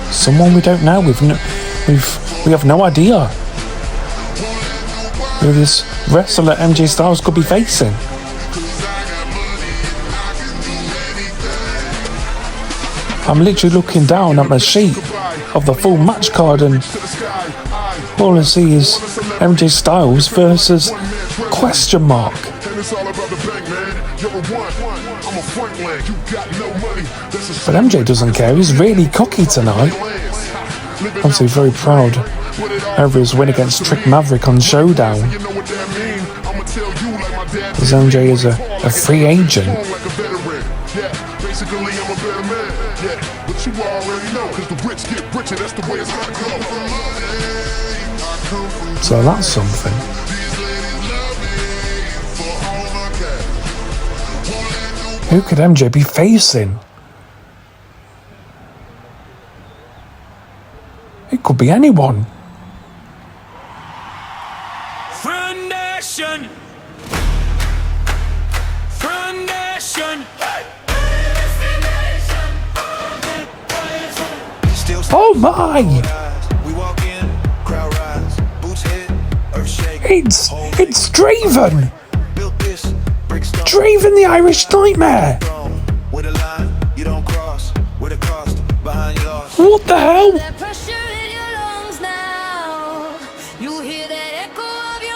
someone we don't know. We have no idea who this wrestler MJ Stylez could be facing. I'm literally looking down at my sheet of the full match card, and all I see is MJ Stylez versus question mark. But MJ doesn't care. He's really cocky tonight. Obviously very proud over his win against Trick Maverick on Showdown. As MJ is a free agent. So that's something. Who could MJ be facing? It could be anyone. Foundation. Oh my! It's Draven! Draven the Irish Nightmare! What the hell?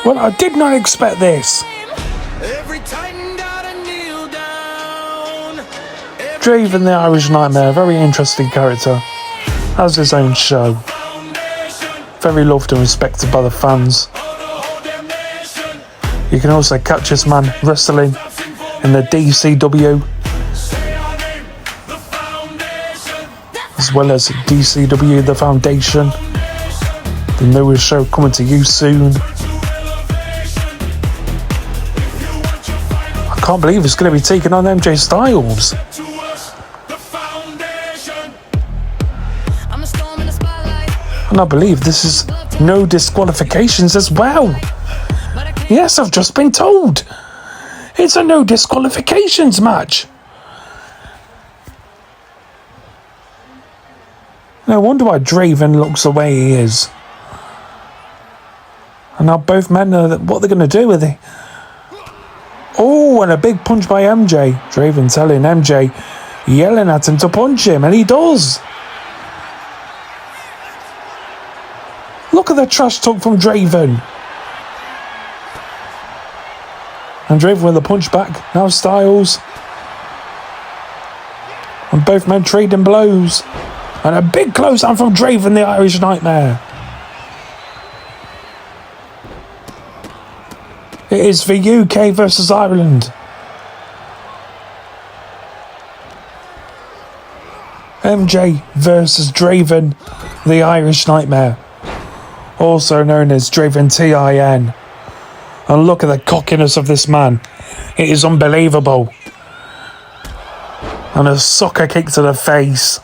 Well, I did not expect this. Draven the Irish Nightmare, very interesting character. Has his own show. Very loved and respected by the fans. You can also catch this man wrestling in the DCW, as well as DCW The Foundation, the newest show coming to you soon. I can't believe it's going to be taking on MJ Stylez. And I believe this is no disqualifications as well. Yes, I've just been told. It's a no disqualifications match. No wonder why Draven looks the way he is. And now both men know what they're going to do with it. Oh, and a big punch by MJ. Draven telling MJ, yelling at him to punch him, and he does. Look at the trash talk from Draven. And Draven with a punch back. Now Stylez. And both men trading blows. And a big close down from Draven, the Irish Nightmare. It is the UK versus Ireland. MJ versus Draven, the Irish Nightmare. Also known as Draven TIN. And look at the cockiness of this man. It is unbelievable. And a soccer kick to the face.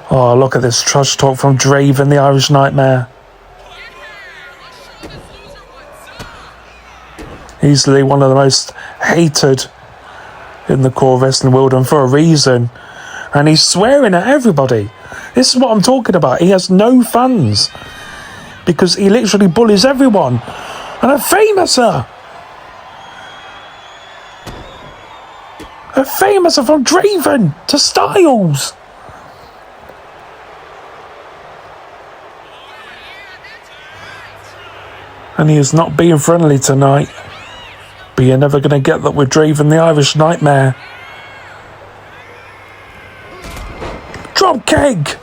Oh, look at this trash talk from Draven, the Irish Nightmare. Easily one of the most hated in the core wrestling world, and for a reason. And he's swearing at everybody. This is what I'm talking about. He has no fans because he literally bullies everyone. And a famouser. A famouser from Draven to Stylez. And he is not being friendly tonight. But you're never going to get that with Draven, the Irish Nightmare. Drop kick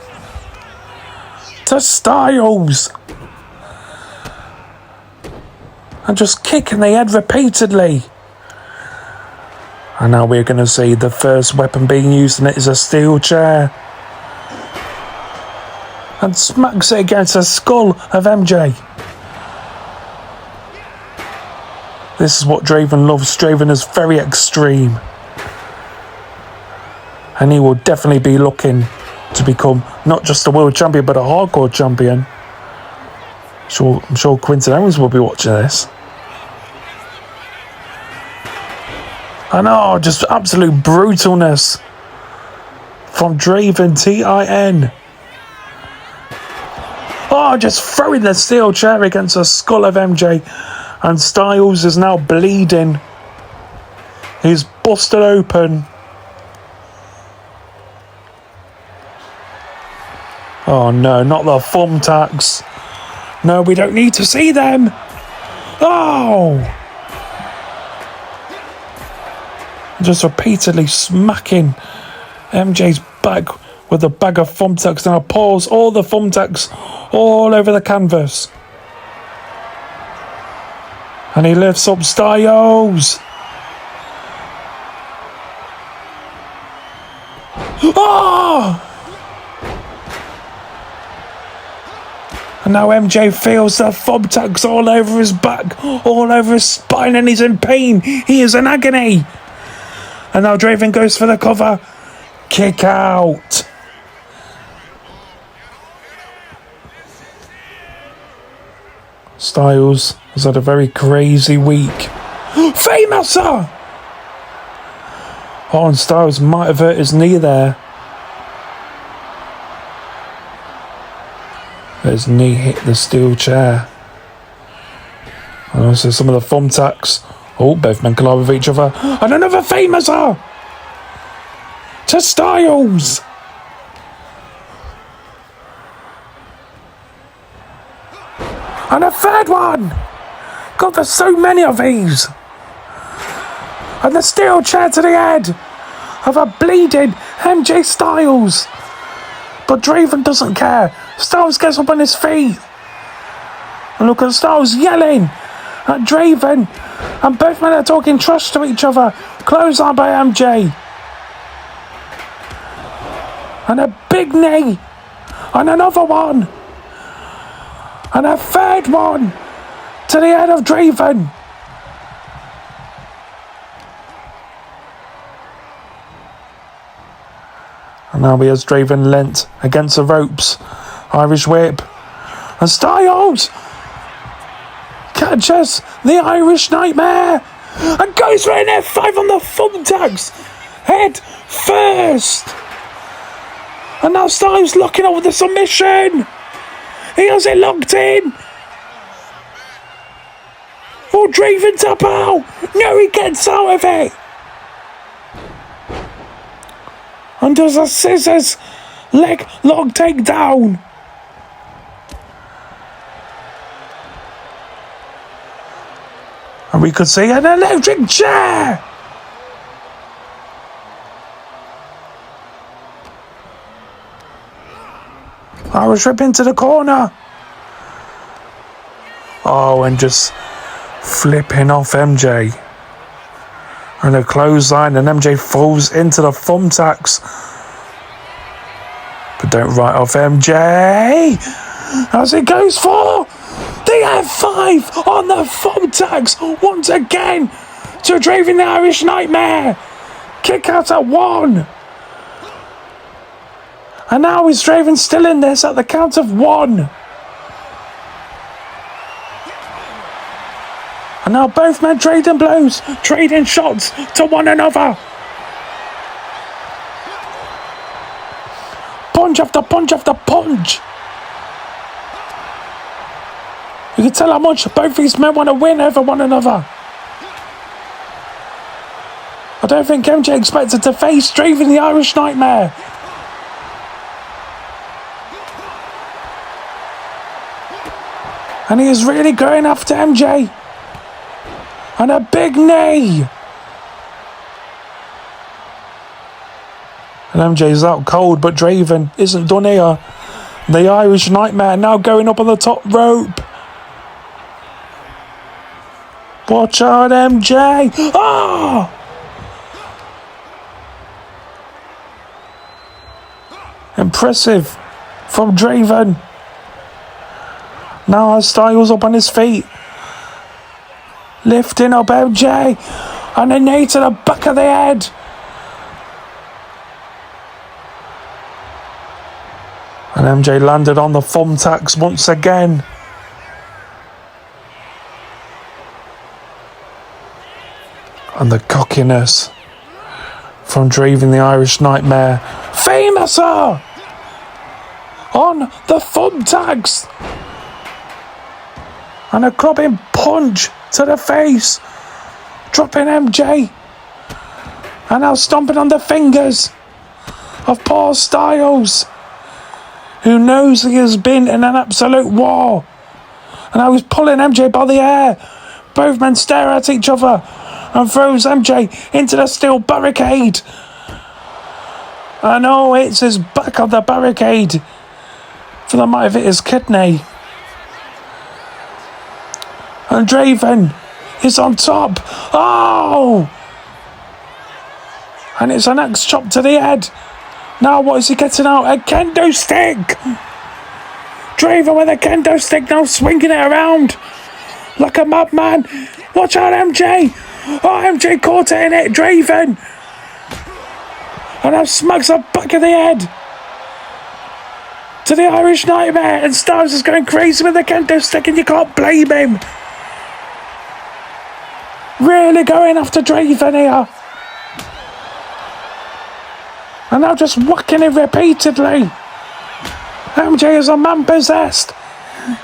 to Stylez. And just kicking the head repeatedly. And now we're going to see the first weapon being used, and it is a steel chair. And smacks it against the skull of MJ. This is what Draven loves. Draven is very extreme. And he will definitely be looking to become not just a world champion, but a hardcore champion. I'm sure Quinton Owens will be watching this. And oh, just absolute brutalness from Draven TIN. Oh, just throwing the steel chair against the skull of MJ. And Stylez is now bleeding. He's busted open. Oh no, not the thumbtacks. No, we don't need to see them. Oh! Just repeatedly smacking MJ's back with a bag of thumbtacks. Now pours all the thumbtacks all over the canvas. And he lifts up Stylez. Oh! And now MJ feels the thumbtacks all over his back, all over his spine, and he's in pain. He is in agony. And now Draven goes for the cover. Kick out. Stylez has had a very crazy week. Famouser! Oh, and Stylez might have hurt his knee there. His knee hit the steel chair. And also some of the thumbtacks. Oh, both men collide with each other. And another famouser! To Stylez! And a third one! God, there's so many of these! And the steel chair to the head of a bleeding MJ Stylez! But Draven doesn't care. Stylez gets up on his feet. And look at Stylez yelling at Draven. And both men are talking trash to each other. Clothesline by MJ. And a big knee. And another one. And a third one to the head of Draven. And now he has Draven leant against the ropes. Irish whip. And Stylez catches the Irish Nightmare. And goes for an F5 on the thumbtacks. Head first. And now Stylez locking up with the submission. He has it locked in. Oh, Draven tap out. No, he gets out of it. And does a scissors leg lock takedown. And we could see an electric chair. Irish rip into the corner. Oh, and just flipping off MJ. And a clothesline, and MJ falls into the thumbtacks. But don't write off MJ. As it goes for the F5 on the thumbtacks once again to Draven the Irish Nightmare. Kick out at 1. And now is Draven still in this at the count of 1. And now both men trading blows, trading shots to one another. Punch after punch after punch. You can tell how much both these men want to win over one another. I don't think MJ expected to face Draven the Irish Nightmare. And he is really going after MJ. And a big knee. And MJ's out cold, but Draven isn't done here. The Irish Nightmare now going up on the top rope. Watch out, MJ. Ah! Impressive from Draven. Now Stylez up on his feet. Lifting up MJ. And a knee to the back of the head. And MJ landed on the thumbtacks once again. And the cockiness from Draven the Irish Nightmare. Famouser! On the thumbtacks. And a clubbing punch to the face. Dropping MJ. And now stomping on the fingers of poor Stylez, who knows he has been in an absolute war. And I was pulling MJ by the hair. Both men stare at each other and throws MJ into the steel barricade. And oh, it's his back of the barricade. For that might have hit his kidney. And Draven is on top. Oh! And it's an axe chop to the head. Now what is he getting out? A kendo stick! Draven with a kendo stick now swinging it around like a madman. Watch out, MJ! Oh, MJ caught it in it, Draven! And now smacks the back of the head to the Irish Nightmare. And Stylez is going crazy with the kendo stick, and you can't blame him. Really going after Draven here. And now just whacking it repeatedly. MJ is a man possessed.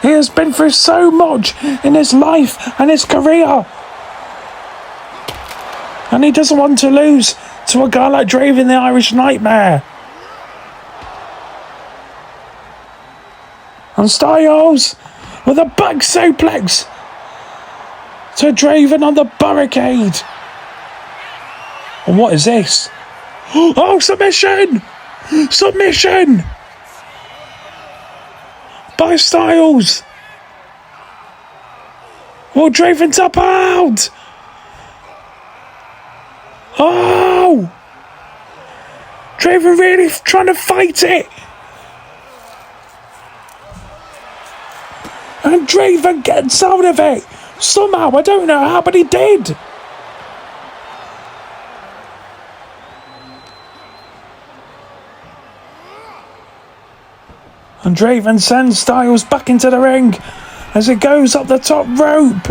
He has been through so much in his life and his career. And he doesn't want to lose to a guy like Draven the Irish Nightmare. And Stylez with a back suplex to Draven on the barricade. And what is this? Oh, submission! Submission! By Stylez! Will Draven tap out? Oh! Draven really trying to fight it! And Draven gets out of it! Somehow, I don't know how, but he did! And Draven sends Stylez back into the ring as it goes up the top rope.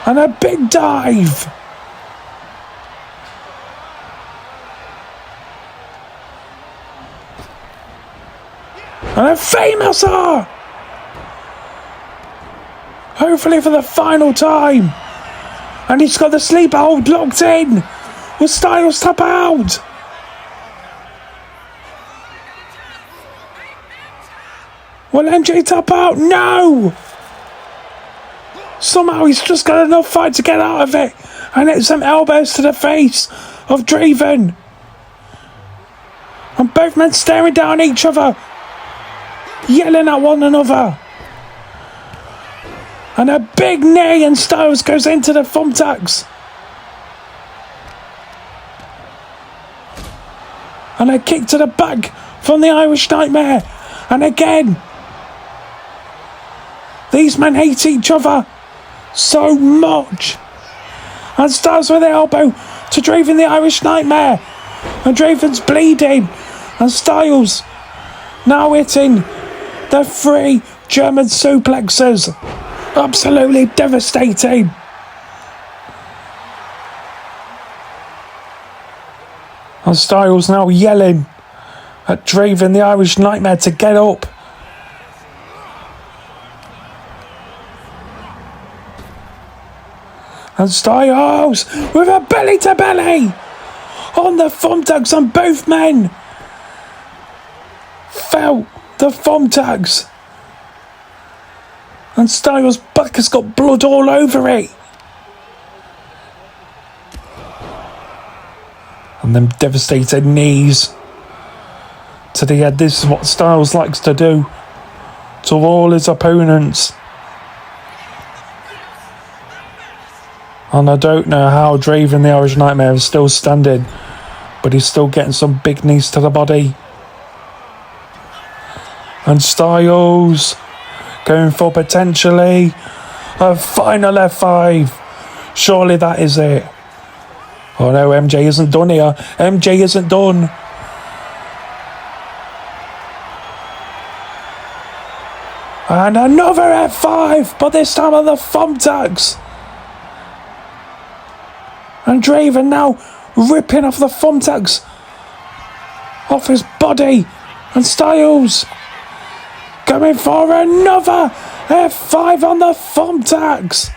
And a big dive. And a famouser. Hopefully for the final time. And he's got the sleeper hold locked in. Will Stylez tap out? Will MJ tap out? No! Somehow he's just got enough fight to get out of it. And hit some elbows to the face of Draven. And both men staring down each other, yelling at one another. And a big knee, and Stylez goes into the thumbtacks. And a kick to the back from the Irish Nightmare. And again, these men hate each other so much. And Stylez with the elbow to Draven the Irish Nightmare. And Draven's bleeding. And Stylez now hitting the 3 German suplexes. Absolutely devastating. And Stylez now yelling at Draven the Irish Nightmare to get up. And Stylez with a belly to belly on the thumbtacks, and both men felt the thumbtacks. And Stylez's back has got blood all over it. And them devastated knees to the head. This is what Stylez likes to do to all his opponents. And I don't know how Draven the Irish Nightmare is still standing, but he's still getting some big knees to the body. And Stylez going for potentially a final F5. Surely that is it. Oh no, MJ isn't done here. MJ isn't done. And another F5, but this time on the thumbtacks. And Draven now ripping off the thumbtacks off his body. And Stylez going for another F5 on the thumbtacks.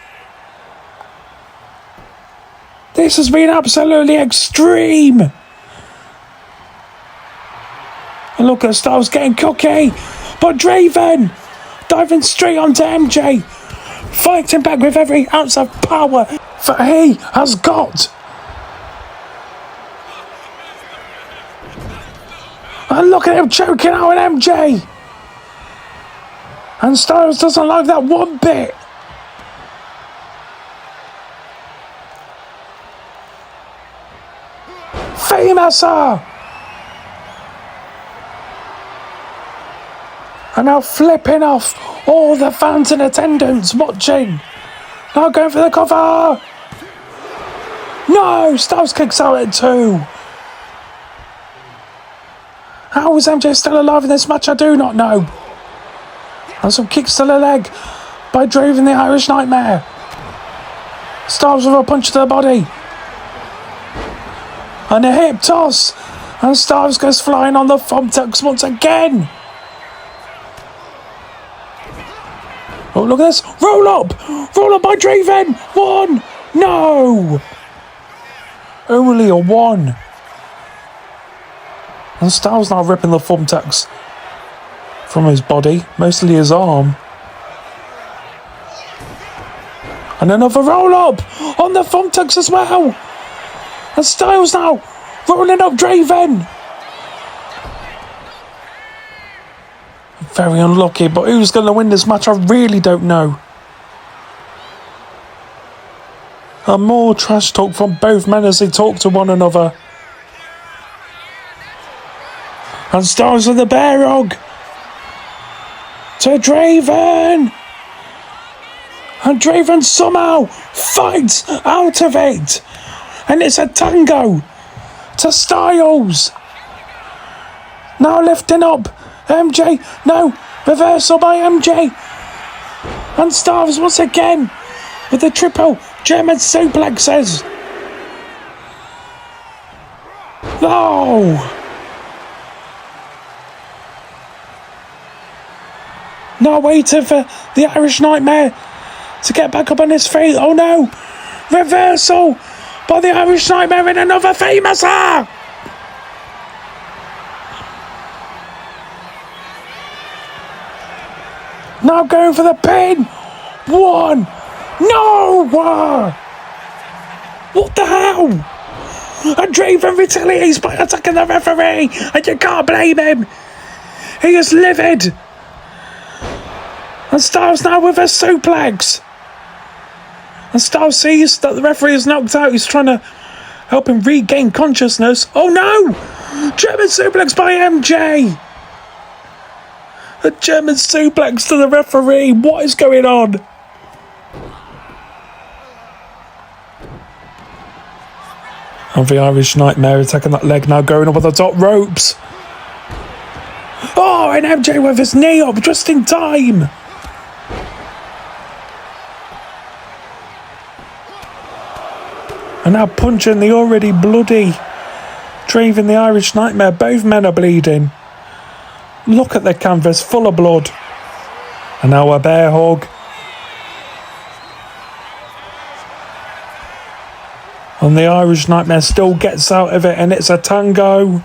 This has been absolutely extreme. And look at Stylez getting cocky. But Draven diving straight onto MJ, fighting back with every ounce of power that he has got. And look at him choking out an MJ. And Stylez doesn't like that one bit. Famouser. And now flipping off all the fans and attendants watching. Now going for the cover. No, Stylez kicks out at 2. How is MJ still alive in this match? I do not know. And some kicks to the leg by Draven the Irish Nightmare. Stylez with a punch to the body. And a hip toss. And Stylez goes flying on the thumbtacks once again. Oh, look at this. Roll up. Roll up by Draven. 1. No. Only a 1. And Stylez now ripping the thumbtacks from his body, mostly his arm. And another roll up on the thumbtacks as well. And Stylez now rolling up Draven. Very unlucky, but who's going to win this match? I really don't know. And more trash talk from both men as they talk to one another. And Stylez with the bear hug to Draven. And Draven somehow fights out of it. And it's a tango to Stylez. Now lifting up MJ. No, reversal by MJ. And Stylez once again with the triple German suplexes. Oh. Now waiting for the Irish Nightmare to get back up on his feet. Oh no! Reversal by the Irish Nightmare in another Famouser! Now going for the pin. 1, No! What the hell? And Draven retaliates by attacking the referee, and you can't blame him. He is livid. And Stylez now with a suplex. And Stylez sees that the referee is knocked out. He's trying to help him regain consciousness. Oh no! German suplex by MJ. A German suplex to the referee. What is going on? And the Irish Nightmare attacking that leg now, going up on the top ropes. Oh, and MJ with his knee up just in time. And now punching the already bloody Draven the Irish Nightmare. Both men are bleeding. Look at the canvas, full of blood. And now a bear hug. And the Irish Nightmare still gets out of it, and it's a tango.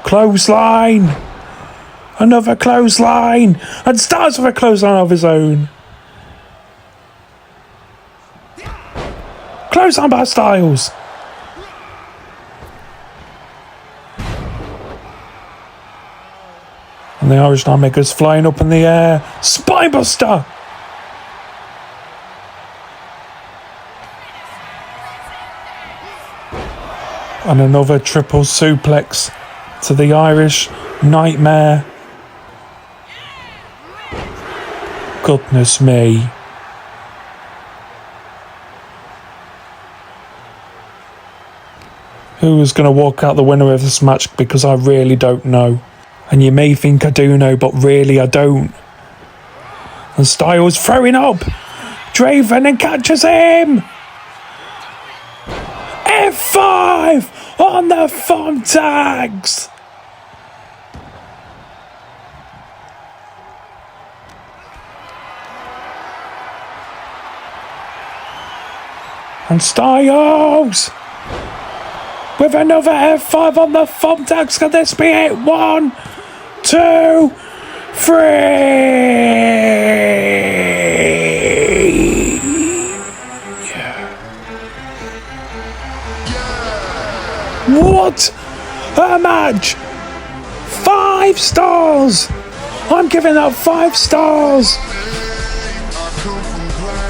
Clothesline. Another clothesline. And starts with a clothesline of his own. Clothesline by Stylez. And the Irish Nightmare goes flying up in the air. Spinebuster. And another triple suplex to the Irish Nightmare. Goodness me. Who is going to walk out the winner of this match? Because I really don't know. And you may think I do know, but really I don't. And Stylez throwing up. Draven and catches him. F5 on the thumb tags. And Stylez with another F5 on the thumb tags. Can this be it? 1, 2, 3. What a match! 5 stars! I'm giving that 5 stars!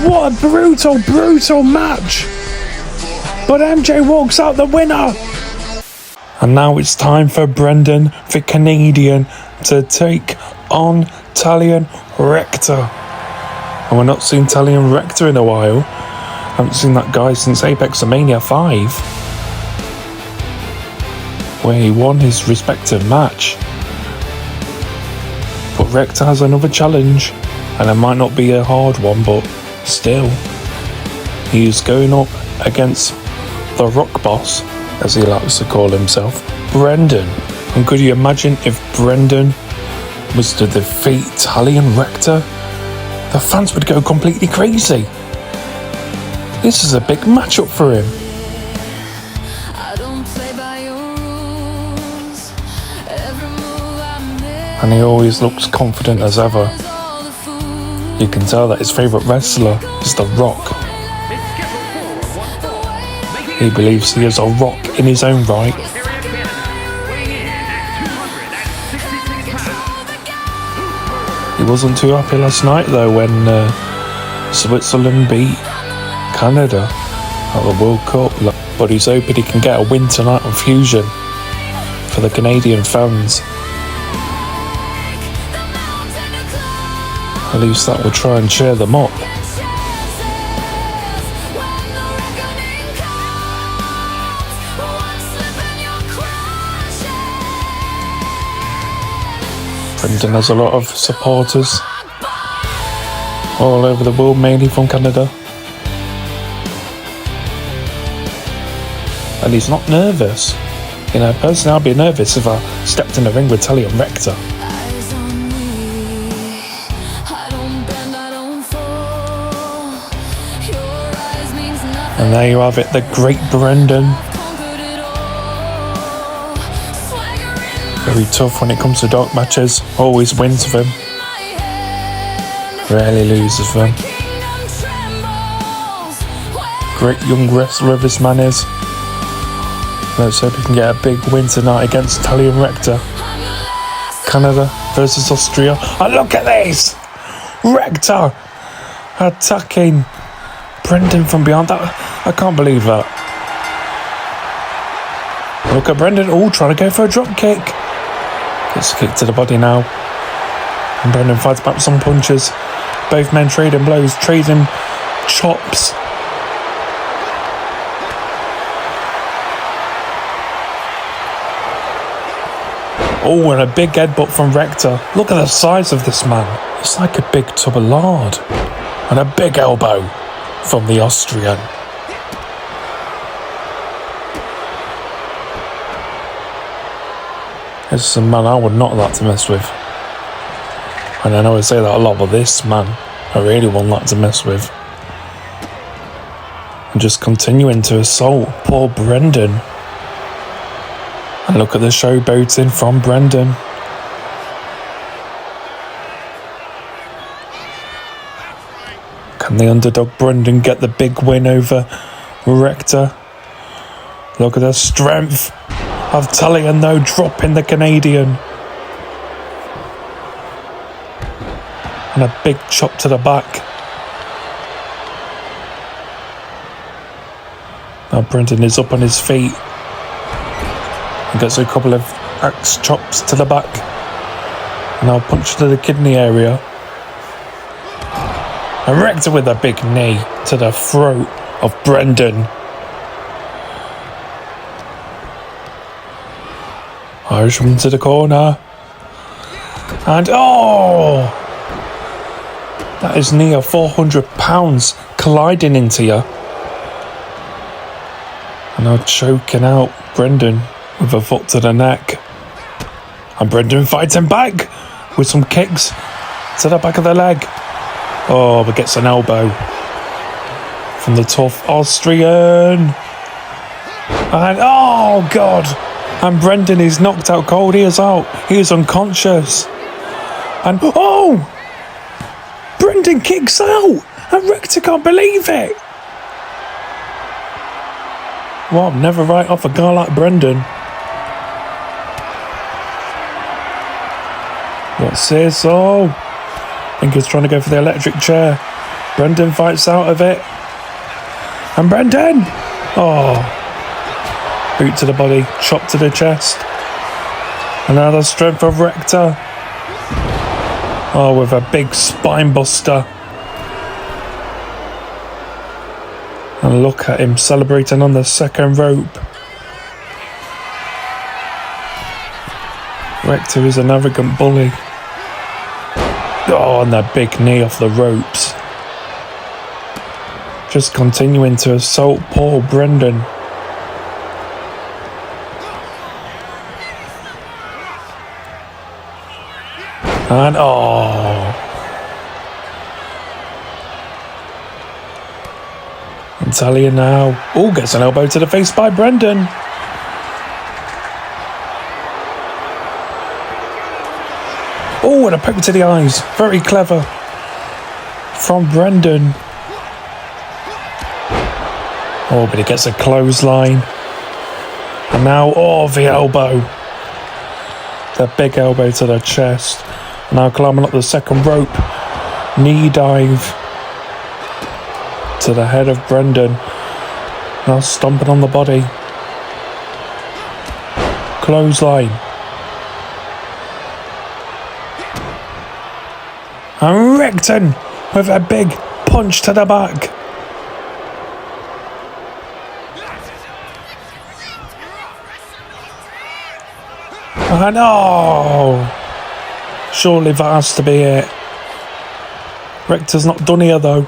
What a brutal, brutal match! But MJ walks out the winner! And now it's time for Brenden, the Canadian, to take on Talion Richtch. And we're not seeing Talion Richtch in a while. Haven't seen that guy since Apex Mania 5. Where he won his respective match. But Richtch has another challenge, and it might not be a hard one, but still. He's going up against the Rock Boss, as he likes to call himself, Brenden. And could you imagine if Brenden was to defeat Talion Richtch? The fans would go completely crazy. This is a big matchup for him. And he always looks confident as ever. You can tell that his favourite wrestler is The Rock. He believes he is a rock in his own right. He wasn't too happy last night though when Switzerland beat Canada at the World Cup. But he's hoping he can get a win tonight on Fusion for the Canadian fans. At least that will try and cheer them up. Brenden has a lot of supporters all over the world, mainly from Canada. And he's not nervous. You know, personally I'd be nervous if I stepped in the ring with Talion Richtch. And there you have it, the great Brenden. Very tough when it comes to dark matches, always wins them, rarely loses them. great young wrestler this man is. Let's hope he can get a big win tonight against Talion Richtch. Canada versus Austria. And look at this! Richtch attacking Brenden from behind. I can't believe that. Look at Brenden. Oh, trying to go for a drop kick. Gets a kick to the body now. And Brenden fights back with some punches. Both men trading blows, trading chops. Oh, and a big headbutt from Richtch. Look at the size of this man. It's like a big tub of lard. And a big elbow from the Austrian. This is a man I would not like to mess with. And I know I say that a lot, but this man, I really wouldn't like to mess with. And just continuing to assault poor Brenden. And look at the showboating from Brenden. Can the underdog Brenden get the big win over Richtch? Look at the strength of Talion though, dropping the Canadian. And a big chop to the back. Now Brenden is up on his feet. And gets a couple of axe chops to the back. And now punch to the kidney area. And Richtch with a big knee to the throat of Brenden. Irishman to the corner. And oh! That is near 400 pounds colliding into you. And now choking out Brenden with a foot to the neck. And Brenden fighting back with some kicks to the back of the leg. Oh, but gets an elbow from the tough Austrian. And oh God! And Brenden is knocked out cold. He is out. He is unconscious. And oh! Brenden kicks out. And Richtch can't believe it. Well, I'm never write off a guy like Brenden. What's this? Oh! I think he's trying to go for the electric chair. Brenden fights out of it. And Brenden! Oh! Boot to the body, chop to the chest. And now the strength of Richtch. Oh, with a big spine buster. And look at him celebrating on the second rope. Richtch is an arrogant bully. Oh, and that big knee off the ropes. Just continuing to assault poor Brenden. And oh. And Talion now. Oh, gets an elbow to the face by Brenden. Oh, and a poke to the eyes. Very clever from Brenden. Oh, but he gets a clothesline. And now, oh, the elbow. The big elbow to the chest. Now climbing up the second rope. Knee dive to the head of Brenden. Now stomping on the body. Clothesline. And Richtch with a big punch to the back. And oh! Surely that has to be it. Richtch's not done here though.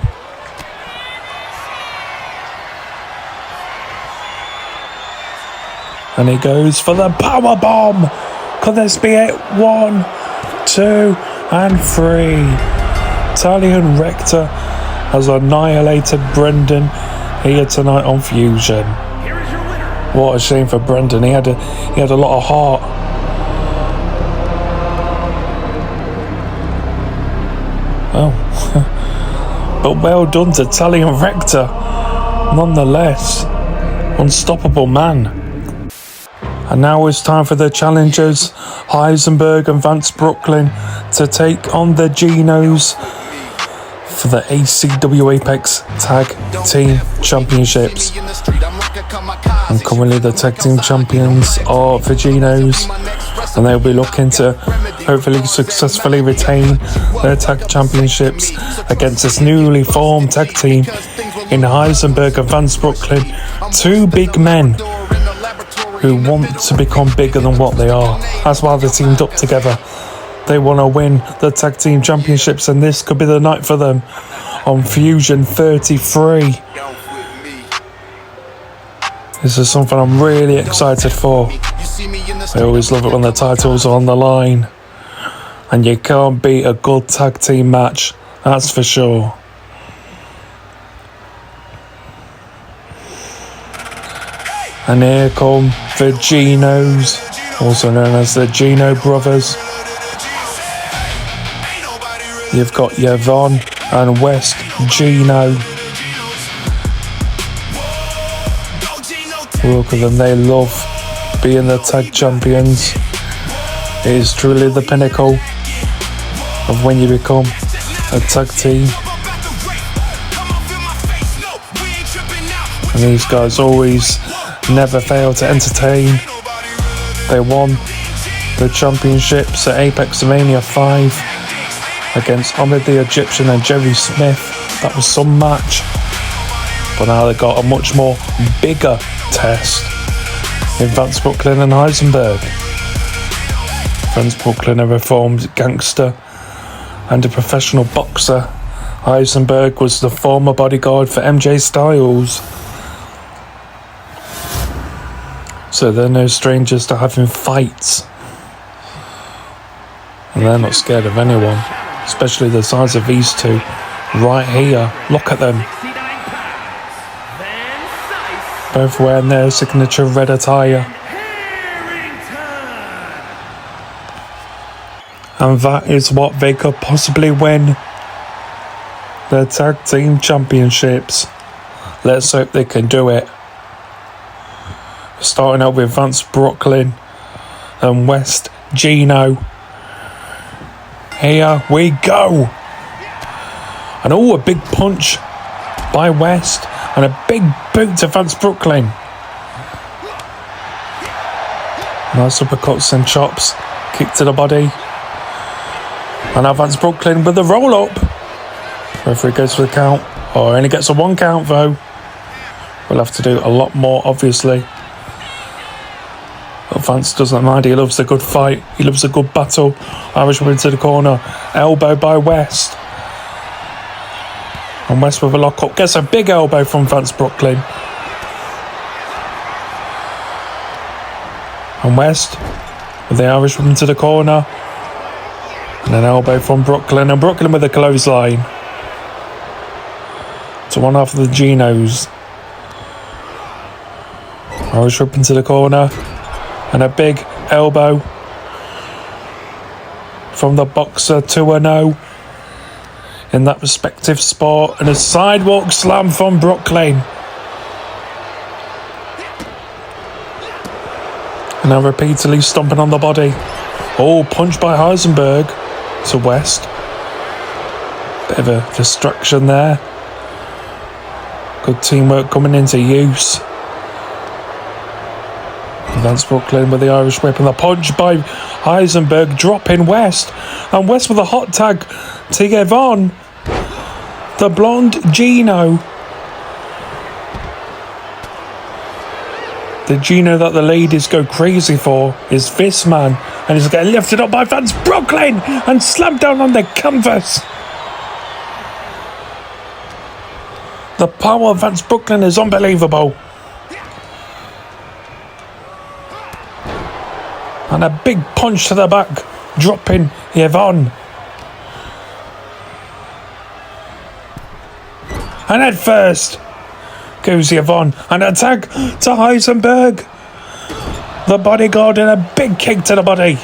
And he goes for the power bomb. Could this be it? 1, 2, and 3. Talion Richtch has annihilated Brenden here tonight on Fusion. What a shame for Brenden. He had a lot of heart. Oh, but well done to Talion Richtch. nonetheless, unstoppable man. And now it's time for the challengers, Heisenberg and Vance Brooklyn, to take on the Genos for the ACW Apex Tag Team Championships. And currently the Tag Team Champions are the Genos, and they'll be looking to hopefully successfully retain their Tag Championships against this newly formed tag team in Heisenberg and Vance Brooklyn, two big men who want to become bigger than what they are. That's why they're teamed up together. They want to win the Tag Team Championships, and this could be the night for them on Fusion 33. This is something I'm really excited for. I always love it when the titles are on the line, and you can't beat a good tag team match, that's for sure. And here come the Genos, also known as the Geno Brothers. You've got Yvonne and West Geno. Look at them, they love being the tag champions. It is truly the pinnacle of when you become a tag team. And these guys always never fail to entertain. They won the championships at Apex Mania 5 against Ahmed the Egyptian and Jerry Smith. That was some match. But now they've got a much more bigger test in Vance Brooklyn and Heisenberg. Vance Brooklyn, a reformed gangster and a professional boxer. Heisenberg was the former bodyguard for MJ Styles. So they're no strangers to having fights. And they're not scared of anyone, especially the size of these two right here. Look at them. Both wearing their signature red attire. And that is what they could possibly win. The Tag Team Championships. Let's hope they can do it. Starting out with Vance Brooklyn and West Geno. Here we go. And a big punch by West and a big boot to Vance Brooklyn. Nice uppercuts and chops. Kick to the body. And now Vance Brooklyn with the roll up. Referee goes for the count. Oh, only gets a 1 count though. We'll have to do a lot more, obviously. But Vance doesn't mind, he loves a good fight, he loves a good battle. Irishman into the corner, elbow by West. And West with a lock up, gets a big elbow from Vance Brooklyn. And West with the Irishman to the corner. And an elbow from Brooklyn, and Brooklyn with a clothesline. To one half of the Genos. Irish whip into the corner. And a big elbow from the boxer to a no in that respective spot. And a sidewalk slam from Brooklyn. And now repeatedly stomping on the body. Oh, punch by Heisenberg to West. Bit of a distraction there. Good teamwork coming into use. Vance Brooklyn with the Irish whip and the punch by Heisenberg, dropping West. And West with a hot tag to Yvonne. The blonde Geno. The Geno that the ladies go crazy for is this man. And he's getting lifted up by Vance Brooklyn and slammed down on the canvas. The power of Vance Brooklyn is unbelievable. And a big punch to the back, dropping Yvonne. And head first goes Yvonne. And a tag to Heisenberg. The bodyguard and a big kick to the body.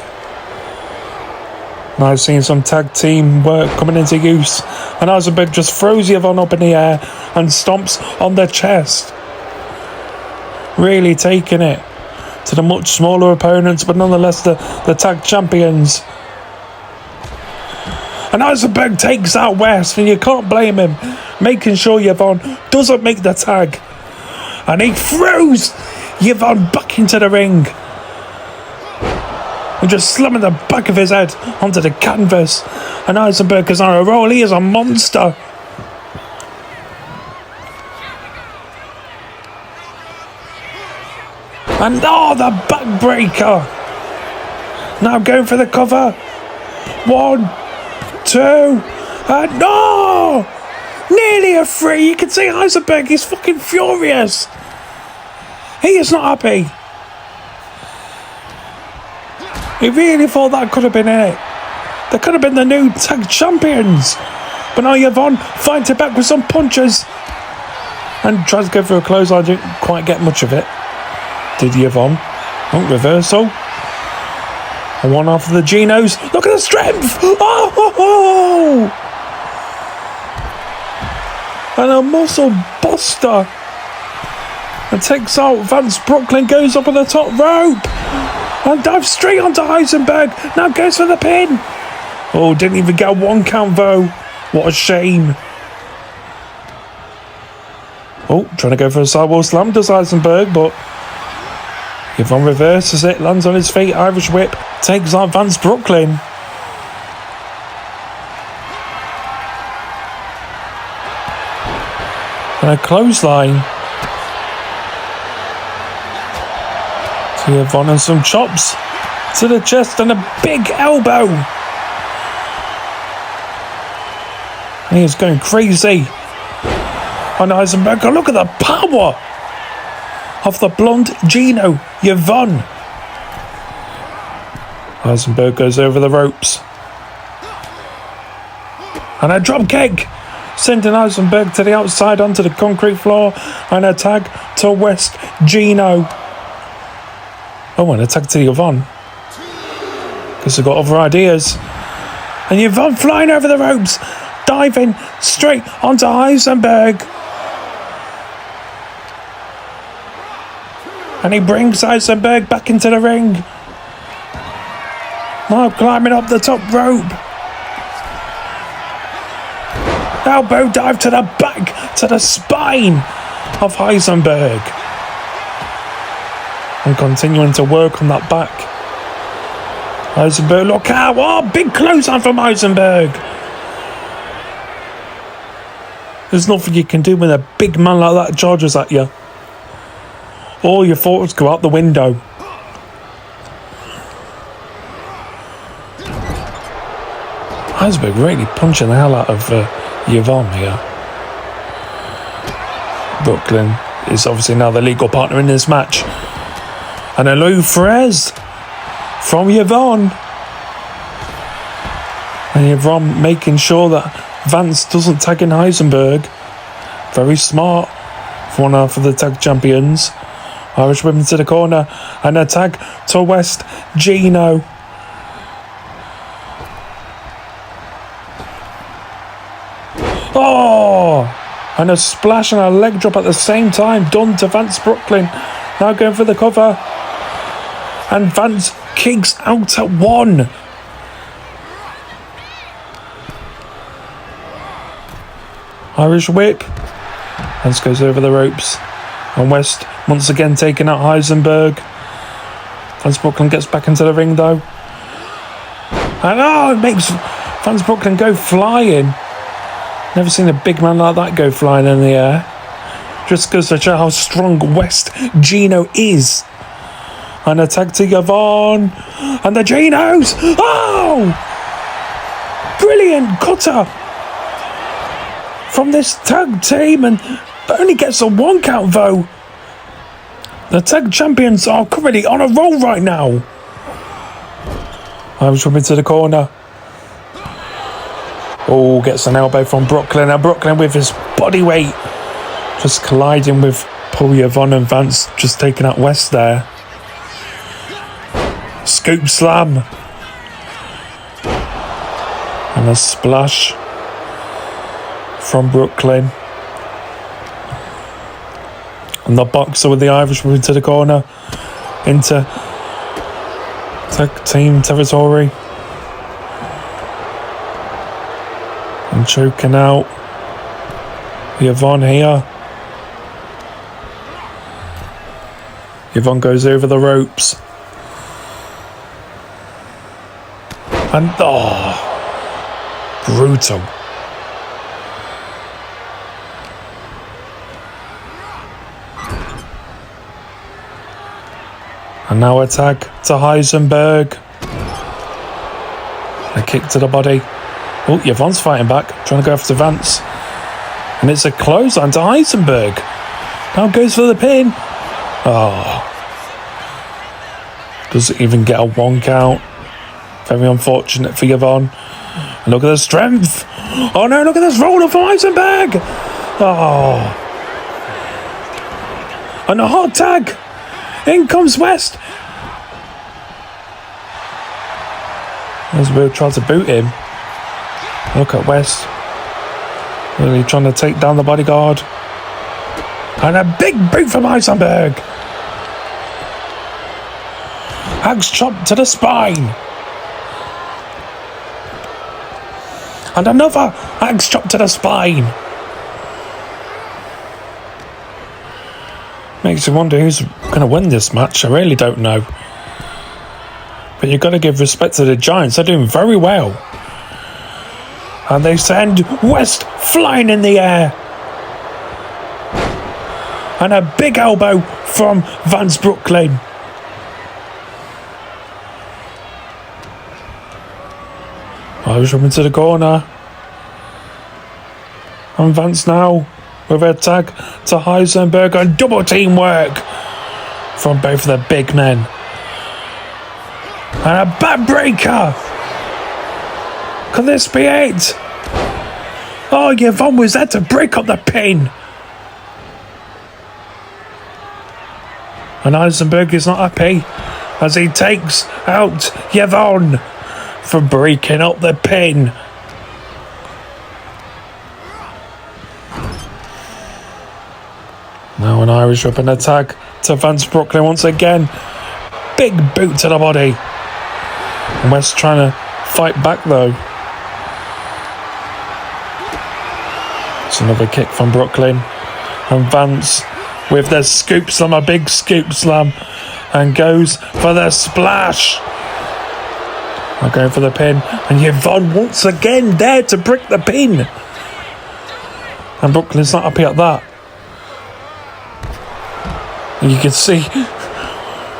Now seeing some tag team work coming into use, and Heisenberg just throws Yvonne up in the air and stomps on the chest. Really taking it to the much smaller opponents, but nonetheless the tag champions. And Heisenberg takes out West, and you can't blame him, making sure Yvonne doesn't make the tag. And he throws Yvonne back into the ring. And just slamming the back of his head onto the canvas. And Heisenberg is on a roll. He is a monster. And the backbreaker. Now going for the cover. 1, 2, and no! Nearly a 3. You can see Heisenberg, he's fucking furious. He is not happy. He really thought that could have been it. They could have been the new tag champions. But now Yvonne fights it back with some punches. And tries to go for a clothesline. Didn't quite get much of it. Did Yvonne? Oh, reversal. And one off of the Genos. Look at the strength. Oh! And a muscle buster. And takes out Vance. Brooklyn goes up on the top rope. And dives straight onto Heisenberg. Now goes for the pin. Oh, didn't even get a 1 count though. What a shame. Oh, trying to go for a sidewall slam does Heisenberg, but Yvonne reverses it, lands on his feet, Irish whip, takes out Vance Brooklyn. And a clothesline. To Yvonne and some chops to the chest and a big elbow. And he is going crazy. And Heisenberg, look at the power of the blonde Geno, Yvonne. Heisenberg goes over the ropes. And a drop kick, sending Heisenberg to the outside onto the concrete floor. And a tag to West Geno. Oh, and a tag to Yvonne. Because they've got other ideas. And Yvonne flying over the ropes, diving straight onto Heisenberg. And he brings Heisenberg back into the ring. Now climbing up the top rope. Elbow dive to the back, to the spine of Heisenberg. And continuing to work on that back. Heisenberg, look out. Oh, big clothesline from Heisenberg. There's nothing you can do when a big man like that charges at you. All your thoughts go out the window. Heisenberg really punching the hell out of Yvonne here. Brooklyn is obviously now the legal partner in this match. And a low Frez from Yvonne. And Yvonne making sure that Vance doesn't tag in Heisenberg. Very smart for one half of the tag champions. Irish women to the corner. And a tag to West Geno. Oh! And a splash and a leg drop at the same time. Done to Vance Brooklyn. Now going for the cover. And Vance kicks out at 1. Irish whip. Vance goes over the ropes. And West once again taking out Heisenberg. Vance Brooklyn gets back into the ring though. And it makes Vance Brooklyn go flying. Never seen a big man like that go flying in the air. Just goes to show how strong West Geno is. And a tag to Yvonne. And the Genos. Oh! Brilliant cutter from this tag team. And only gets a 1 count though. The tag champions are currently on a roll right now. I'm swimming to the corner. Oh, gets an elbow from Brooklyn. And Brooklyn with his body weight just colliding with poor Yvonne and Vance, just taking out West there. And a splash from Brooklyn. And the boxer with the Irishman into the corner. Into tag team territory. And choking out Yvonne here. Yvonne goes over the ropes. And brutal. And now a tag to Heisenberg. A kick to the body. Oh, Yvonne's fighting back, trying to go after Vance. And it's a clothesline to Heisenberg. Now goes for the pin. Doesn't even get a 1 count. Very unfortunate for Yvonne. And look at the strength. Oh no, look at this roller for Heisenberg. And a hot tag. In comes West. As Will tries to boot him. Look at West. Really trying to take down the bodyguard. And a big boot from Heisenberg. Axe chop to the spine. And another axe chop to the spine. Makes you wonder who's going to win this match. I really don't know. But you've got to give respect to the Giants. They're doing very well. And they send West flying in the air. And a big elbow from Vance Brooklyn. Irish up into the corner. And Vance now with a tag to Heisenberg and double teamwork from both of the big men. And a backbreaker. Can this be it? Oh, Yvonne was there to break up the pin. And Heisenberg is not happy as he takes out Yvonne for breaking up the pin. Now an Irish whip and attack to Vance Brooklyn once again. Big boot to the body. And West trying to fight back though. It's another kick from Brooklyn. And Vance with the scoop slam, a big scoop slam. And goes for the splash. I'm going for the pin. And Yvonne once again there to break the pin. And Brooklyn's not happy at that. And you can see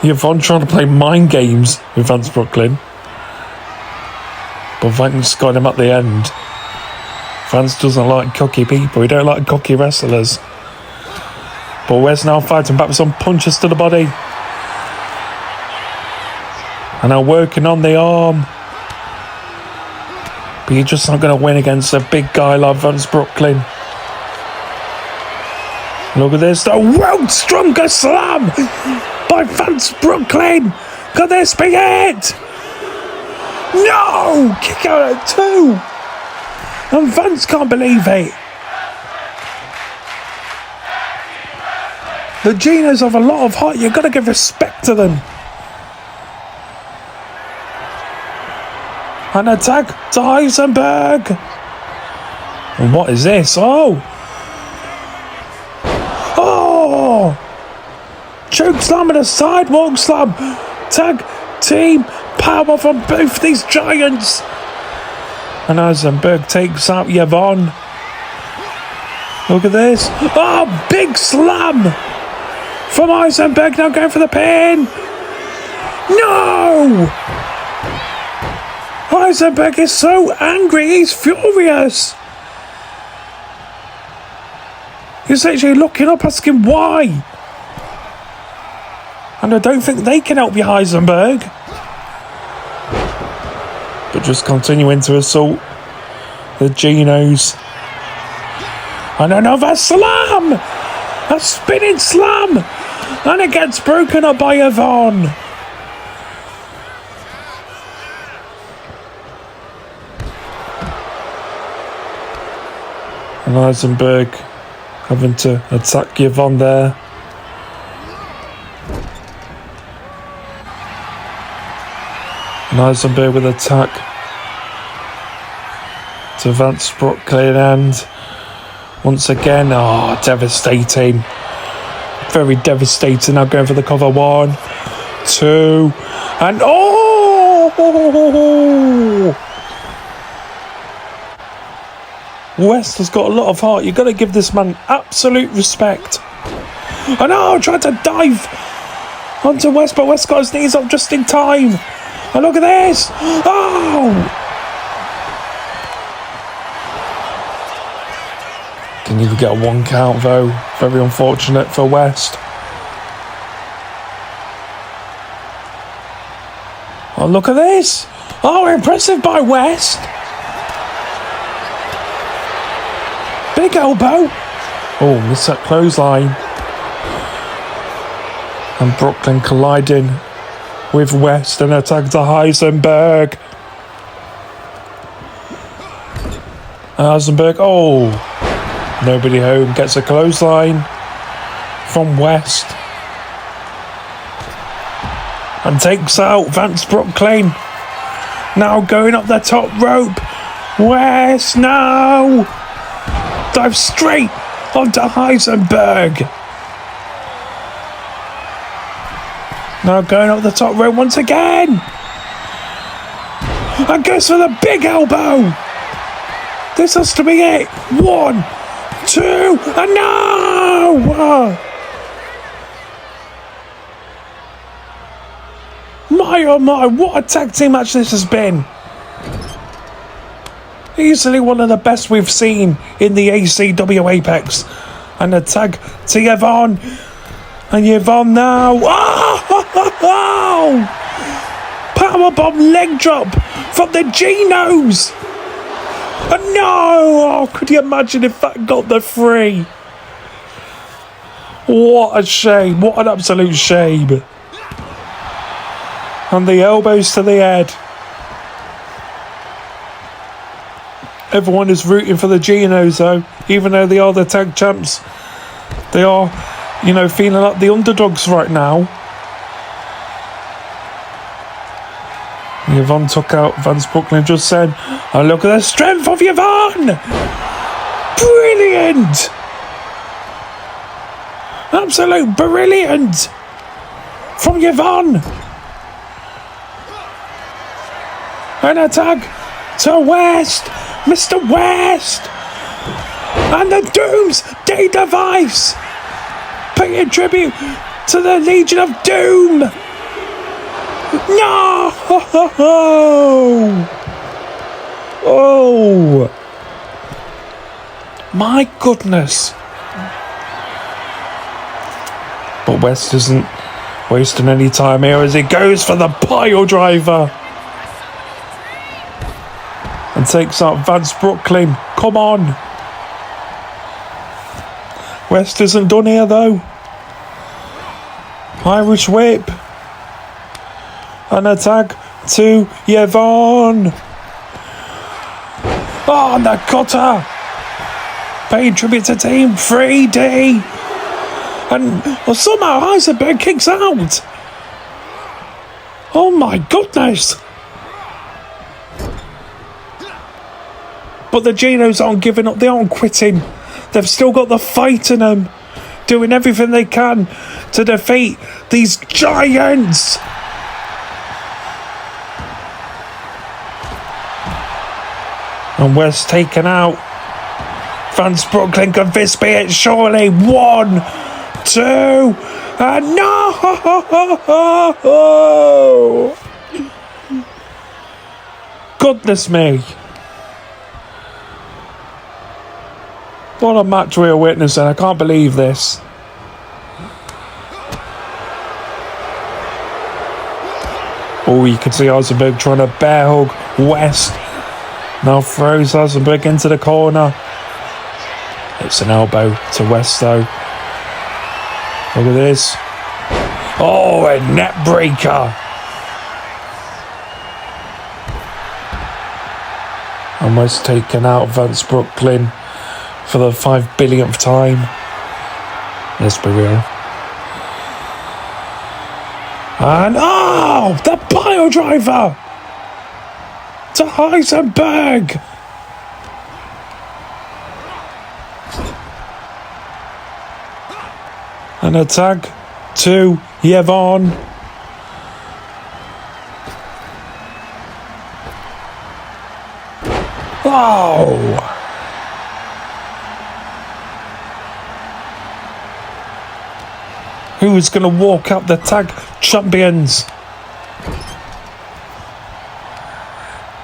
Yvonne trying to play mind games with Vance Brooklyn. But Vance got him at the end. Vance doesn't like cocky people. He don't like cocky wrestlers. But Wes now fighting back with some punches to the body. And now working on the arm. But you're just not going to win against a big guy like Vance Brooklyn. Look at this, the world strongest slam by Vance Brooklyn. Could this be it? No! Kick out at 2. And Vance can't believe it. The Genos have a lot of heart. You've got to give respect to them. An attack to Heisenberg. And what is this? Oh! Choke slam and a sidewalk slam. Tag team power from both these giants. And Heisenberg takes out Yvonne. Look at this. Oh, big slam from Heisenberg. Now going for the pin. No! Heisenberg is so angry. He's furious. He's actually looking up asking why. And I don't think they can help you, Heisenberg. But just continuing to assault the Genos. And another slam! A spinning slam! And it gets broken up by Yvonne. And Heisenberg having to attack Yvonne there. And Heisenberg with attack to Vance Brooklyn, and once again, devastating. Very devastating. Now going for the cover. 1, 2, and West has got a lot of heart. You've got to give this man absolute respect. And tried to dive onto West, but West got his knees up just in time. And look at this! Didn't even get a 1 count though. Very unfortunate for West. Oh, look at this! Impressive by West. Big elbow. Missed that clothesline. And Brooklyn colliding with West and attack to Heisenberg. Heisenberg, nobody home, gets a clothesline from West. And takes out Vance Brooklyn. Now going up the top rope. West now. Dive straight onto Heisenberg. Now going up the top rope once again. And goes for the big elbow. This has to be it. 1, 2, and no! My oh my, what a tag team match this has been. Easily one of the best we've seen in the ACW Apex. And a tag to Yvonne. And Yvonne now. Powerbomb leg drop from the Genos. And no! Could you imagine if that got the 3? What a shame. What an absolute shame. And the elbows to the head. Everyone is rooting for the Genos though, even though they are the tag champs. They are, feeling like the underdogs right now. Yvonne took out Vance Brooklyn, just said, look at the strength of Yvonne! Brilliant! Absolute brilliant! From Yvonne! An attack to West! Mr. West! And the Doomsday device! Paying tribute to the Legion of Doom! No! My goodness! But West isn't wasting any time here as he goes for the pile driver. And takes out Vance Brooklyn. Come on. West isn't done here though. Irish whip. An attack to Yvonne. And the cutter. Paying tribute to Team 3D. And somehow Heisenberg kicks out. Oh my goodness. But the Genos aren't giving up, they aren't quitting. They've still got the fight in them. Doing everything they can to defeat these giants. And West taken out. Vance Brooklyn, could this be it? Surely. 1, 2, and no! Goodness me. What a match we are witnessing. I can't believe this. You can see Heisenberg trying to bear hug West. Now throws Heisenberg into the corner. It's an elbow to West though. Look at this. A net breaker. And West taken out Vance Brooklyn for the 5 billionth time. Let's be real. And the pile driver to Heisenberg. An attack to Yvonne. Oh! Who's going to walk out the tag champions?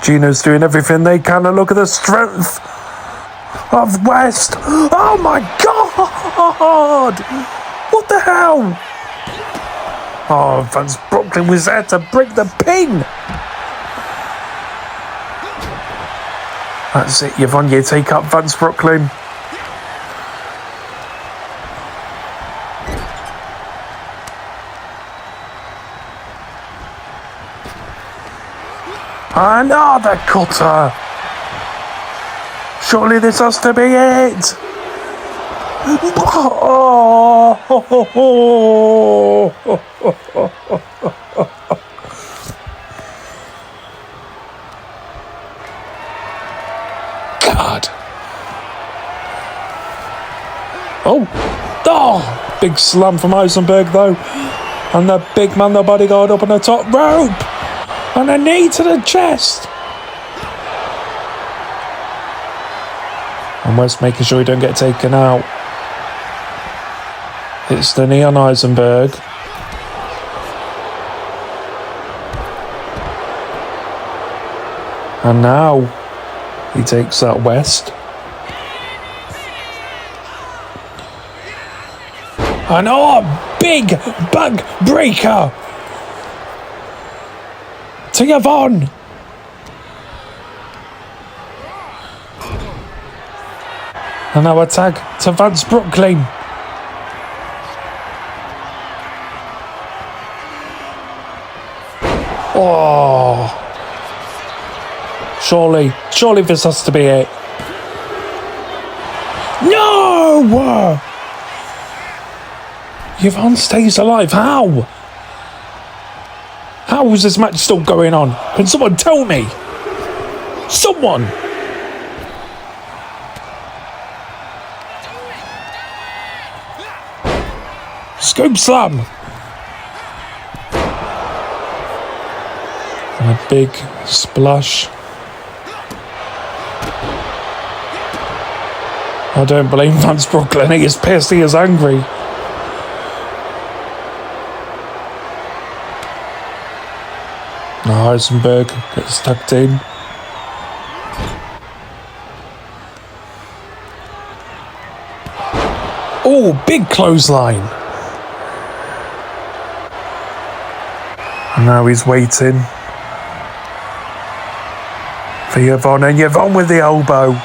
Genos doing everything they can, and look at the strength of West. Oh my God! What the hell? Oh, Vance Brooklyn was there to break the pin. That's it, Yvonne, you take up Vance Brooklyn. Another cutter. Surely this has to be it. God. Oh, big slam from Heisenberg though. And the big man, the bodyguard, up on the top rope. And a knee to the chest. And West making sure he don't get taken out. It's the knee on Heisenberg. And now he takes that West. And big back breaker to Yvonne. And now a tag to Vance Brooklyn. Oh. Surely this has to be it. No! Yvonne stays alive. How? How is this match still going on? Can someone tell me? Someone! Scoop slam! And a big splash. I don't blame Vance Brooklyn. He is pissed, he is angry. Heisenberg gets tucked in. Oh, big clothesline. And now he's waiting for Yvonne, and Yvonne with the elbow.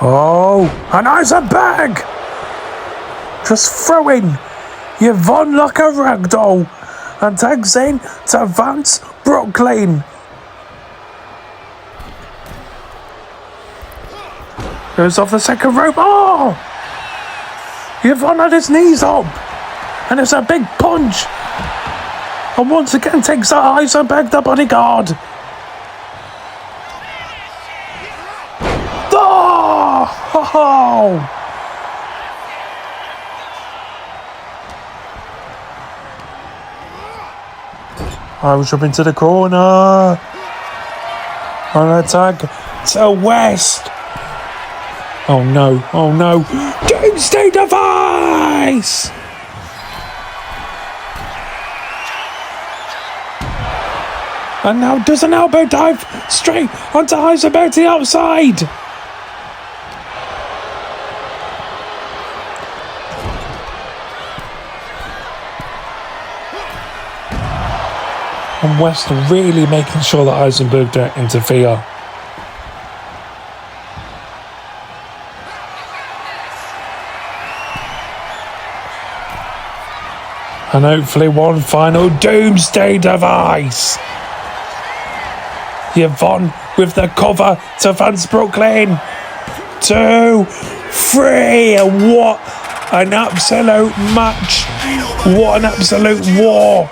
Oh, and Heisenberg just throwing Yvonne like a ragdoll and tags in to Vance Brooklyn. Goes off the second rope. Oh! Yvonne had his knees up. And it's a big punch. And once again takes out Heisenberg, the bodyguard. Oh! I was up into the corner. On attack to West. Oh no, oh no. Doomsday device! And now does an elbow dive straight onto Heisenberg to the outside. And West really making sure that Heisenberg don't interfere. And hopefully one final doomsday device. Yvonne with the cover to Vance Brooklyn. 2, 3, and what an absolute match. What an absolute war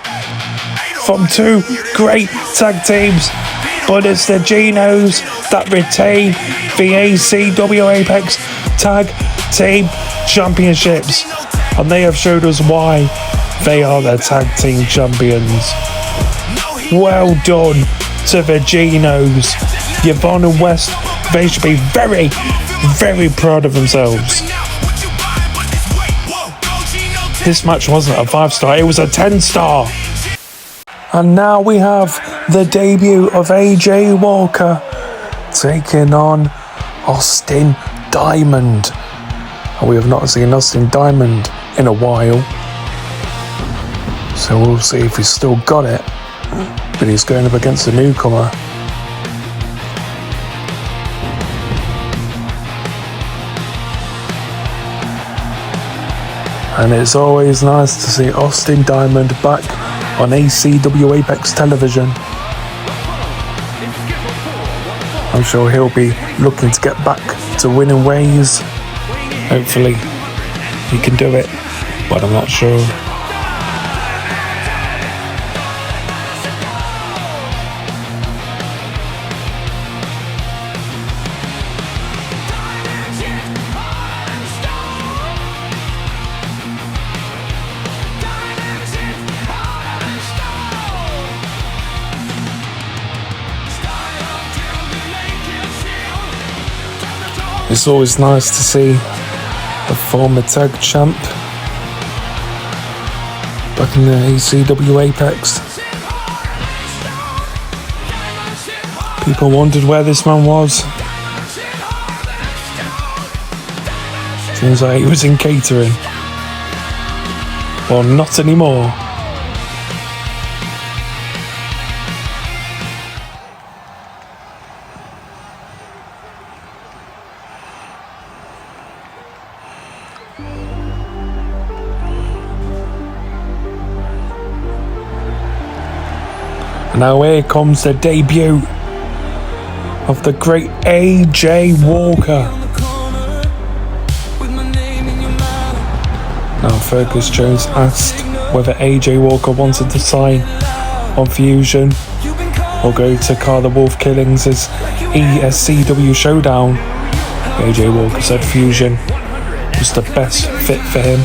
from two great tag teams. But it's the Genos that retain the ACW Apex Tag Team Championships. And they have showed us why they are the tag team champions. Well done to the Genos. Yvonne and West, they should be very, very proud of themselves. This match wasn't a 5-star, it was a 10-star. And now we have the debut of AJ Walker taking on Austin Diamond. And we have not seen Austin Diamond in a while. So we'll see if he's still got it. But he's going up against a newcomer. And it's always nice to see Austin Diamond back on ACW Apex television. I'm sure he'll be looking to get back to winning ways. Hopefully he can do it, but I'm not sure. It's always nice to see a former tag champ back in the ACW Apex. People wondered where this man was. Seems like he was in catering. Well, not anymore. Now here comes the debut of the great AJ Walker. Now Fergus Jones asked whether AJ Walker wanted to sign on Fusion or go to Carl the Wolf Killings' ESCW Showdown. AJ Walker said Fusion was the best fit for him.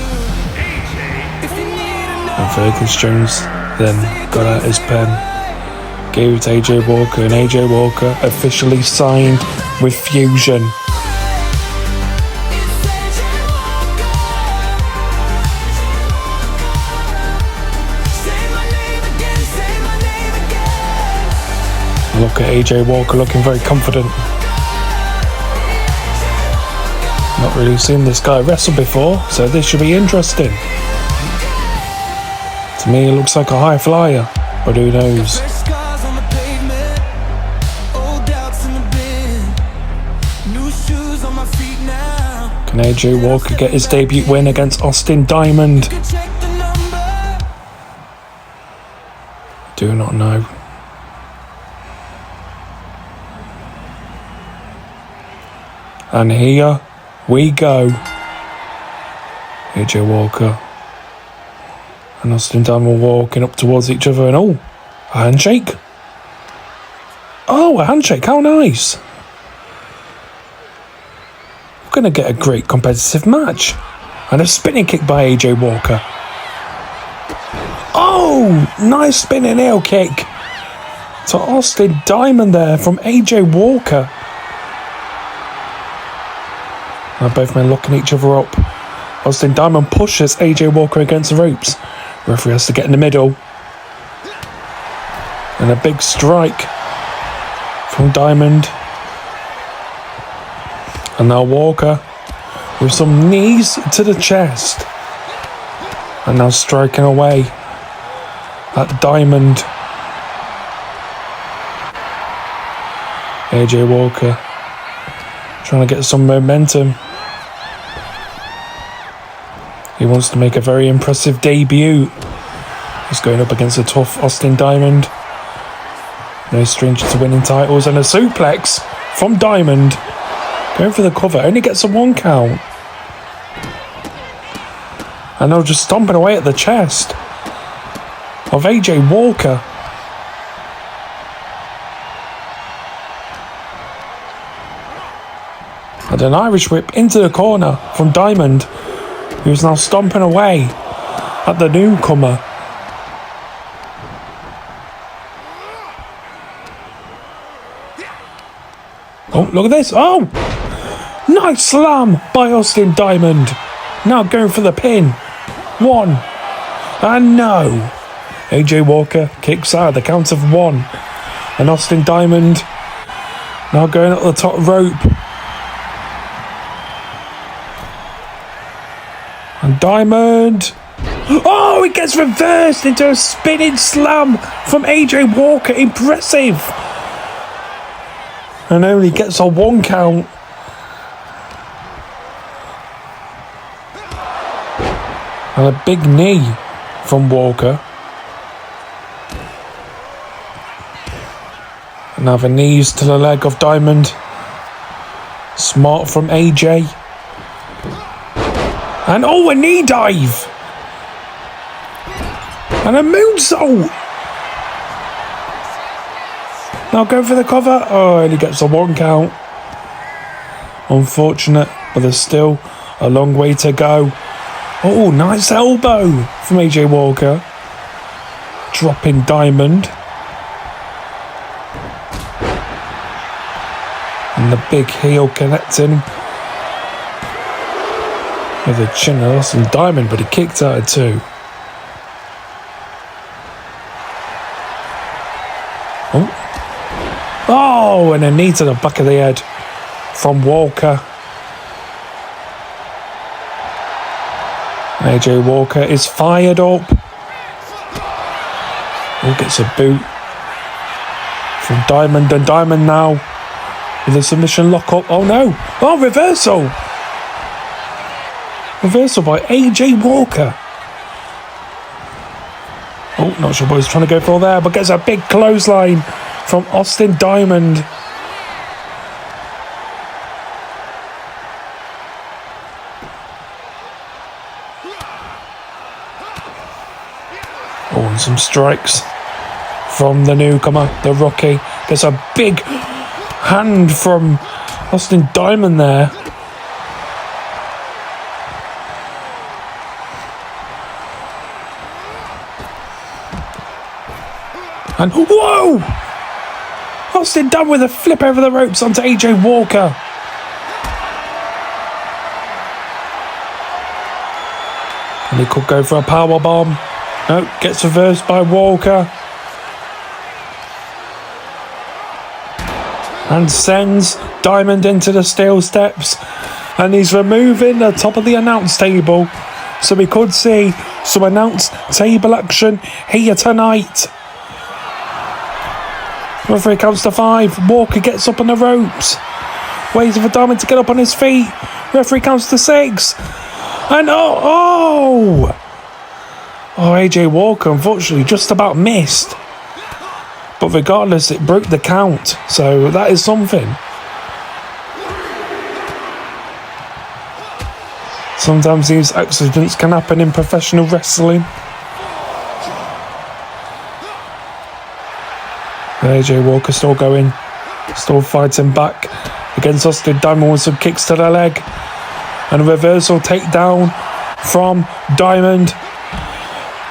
And Fergus Jones then got out his pen, gave it to AJ Walker, and AJ Walker officially signed with Fusion. Look at AJ Walker looking very confident. Not really seen this guy wrestle before, so this should be interesting. To me, it looks like a high flyer, but who knows? Can AJ Walker get his debut win against Austin Diamond? Do not know. And here we go. AJ Walker and Austin Diamond walking up towards each other, and a handshake. Oh, a handshake, how nice. We're going to get a great competitive match. And a spinning kick by AJ Walker. Oh, nice spinning heel kick to Austin Diamond there from AJ Walker. Now both men locking each other up. Austin Diamond pushes AJ Walker against the ropes. Referee has to get in the middle. And a big strike from Diamond. And now Walker with some knees to the chest. And now striking away at Diamond. AJ Walker trying to get some momentum. He wants to make a very impressive debut. He's going up against a tough Austin Diamond. No stranger to winning titles, and a suplex from Diamond. Going for the cover, only gets a 1 count. And they're just stomping away at the chest of AJ Walker. And an Irish whip into the corner from Diamond, who's now stomping away at the newcomer. Oh, look at this. Oh! Nice slam by Austin Diamond. Now going for the pin. 1. And no. AJ Walker kicks out the count of 1. And Austin Diamond now going up the top rope. And Diamond. Oh, it gets reversed into a spinning slam from AJ Walker. Impressive. And only gets a 1 count. And a big knee from Walker. Another knees to the leg of Diamond. Smart from AJ. And oh, a knee dive. And a moonsault. Now go for the cover. Oh, and he gets a 1 count. Unfortunate, but there's still a long way to go. Oh, nice elbow from AJ Walker. Dropping Diamond. And the big heel connecting with a chin of Austin Diamond, but he kicked out of 2. Oh, and a knee to the back of the head from Walker. AJ Walker is fired up. Oh, gets a boot from Diamond, and Diamond now with a submission lock up. Oh no! Oh, reversal! Reversal by AJ Walker. Oh, not sure what he's trying to go for there, but gets a big clothesline from Austin Diamond. Oh, and some strikes from the newcomer, the rookie. Gets a big hand from Austin Diamond there. And whoa! Austin Diamond with a flip over the ropes onto AJ Walker. And he could go for a power bomb. No, gets reversed by Walker. And sends Diamond into the steel steps. And he's removing the top of the announce table. So we could see some announce table action here tonight. Referee counts to 5. Walker gets up on the ropes. Waiting for Diamond to get up on his feet. Referee counts to 6. And oh, AJ Walker unfortunately just about missed. But regardless, it broke the count. So that is something. Sometimes these accidents can happen in professional wrestling. AJ Walker still going, still fighting back against Austin Diamond with some kicks to the leg. And a reversal takedown from Diamond.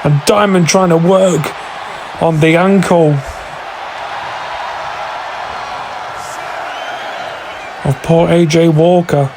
And Diamond trying to work on the ankle of poor AJ Walker.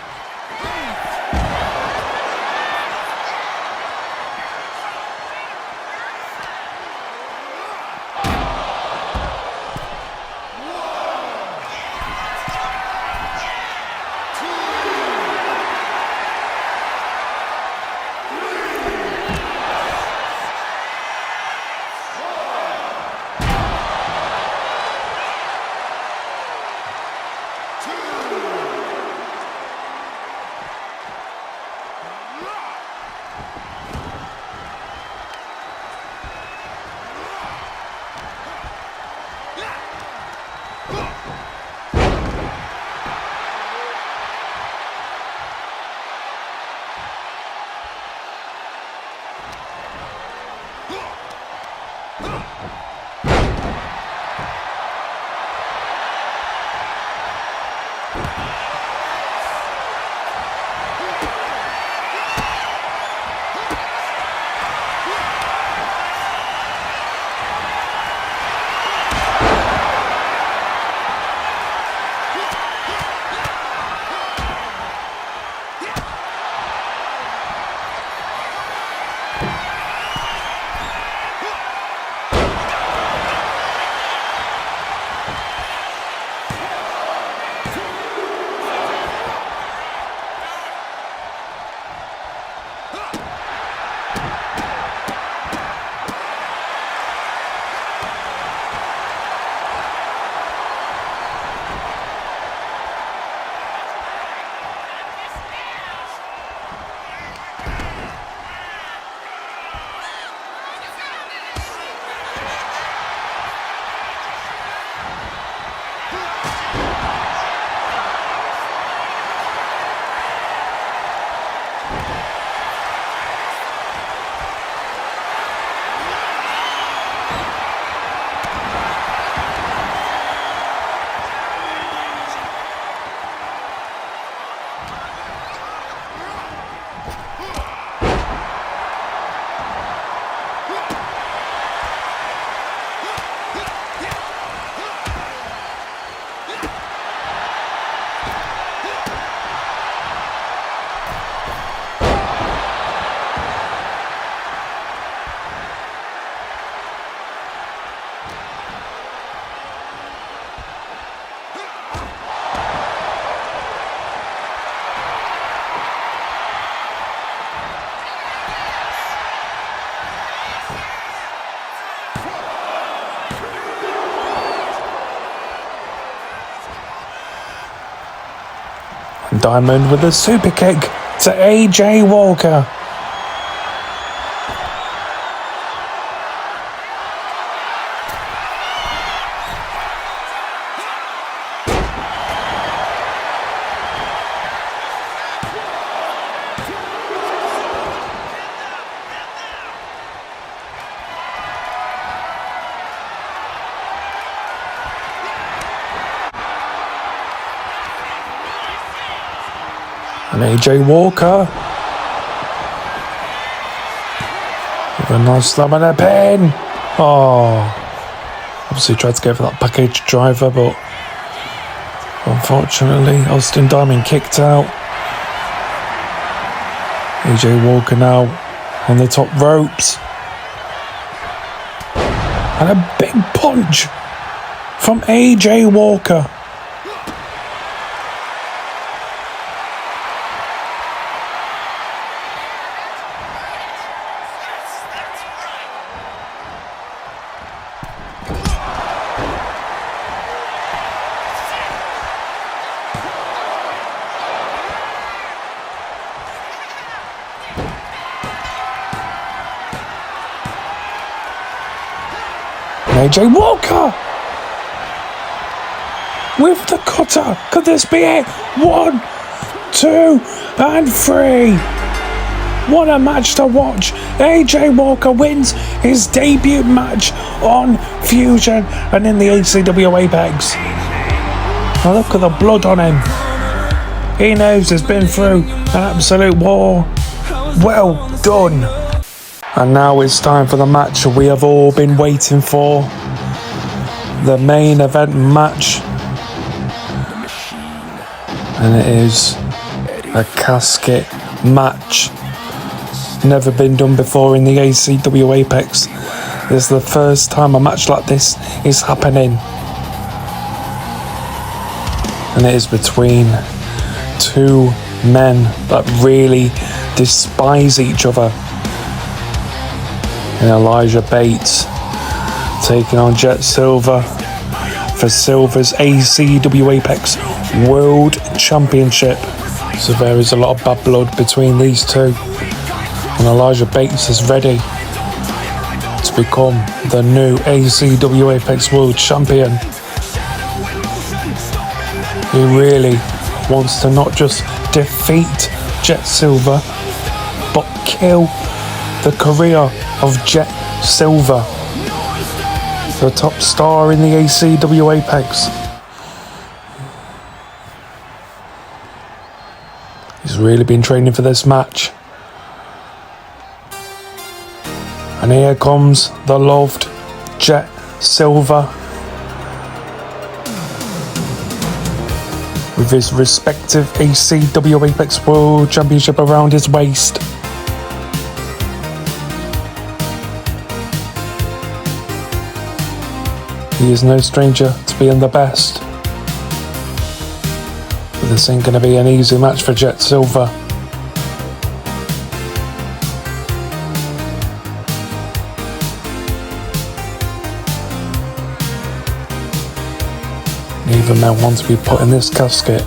Diamond with a super kick to AJ Walker. And AJ Walker with a nice slam and a pin. Oh, obviously tried to go for that package driver, but unfortunately Austin Diamond kicked out. AJ Walker now on the top ropes. And a big punch from AJ Walker. AJ Walker with the cutter. Could this be it? 1, 2, and 3. What a match to watch. AJ Walker wins his debut match on Fusion and in the ACW Apex. Now look at the blood on him. He knows he's been through an absolute war. Well done. And now it's time for the match we have all been waiting for. The main event match. And it is a casket match. Never been done before in the ACW Apex. This is the first time a match like this is happening. And it is between two men that really despise each other. And Elijah Bates taking on Jet Silver for Silver's ACW Apex World Championship. So there is a lot of bad blood between these two. And Elijah Bates is ready to become the new ACW Apex World Champion. He really wants to not just defeat Jet Silver, but kill the career of Jet Silver, the top star in the ACW Apex. He's really been training for this match. And here comes the loved Jet Silver with his respective ACW Apex World Championship around his waist. He is no stranger to being the best. But this ain't going to be an easy match for Jet Silver. Neither men want to be put in this casket.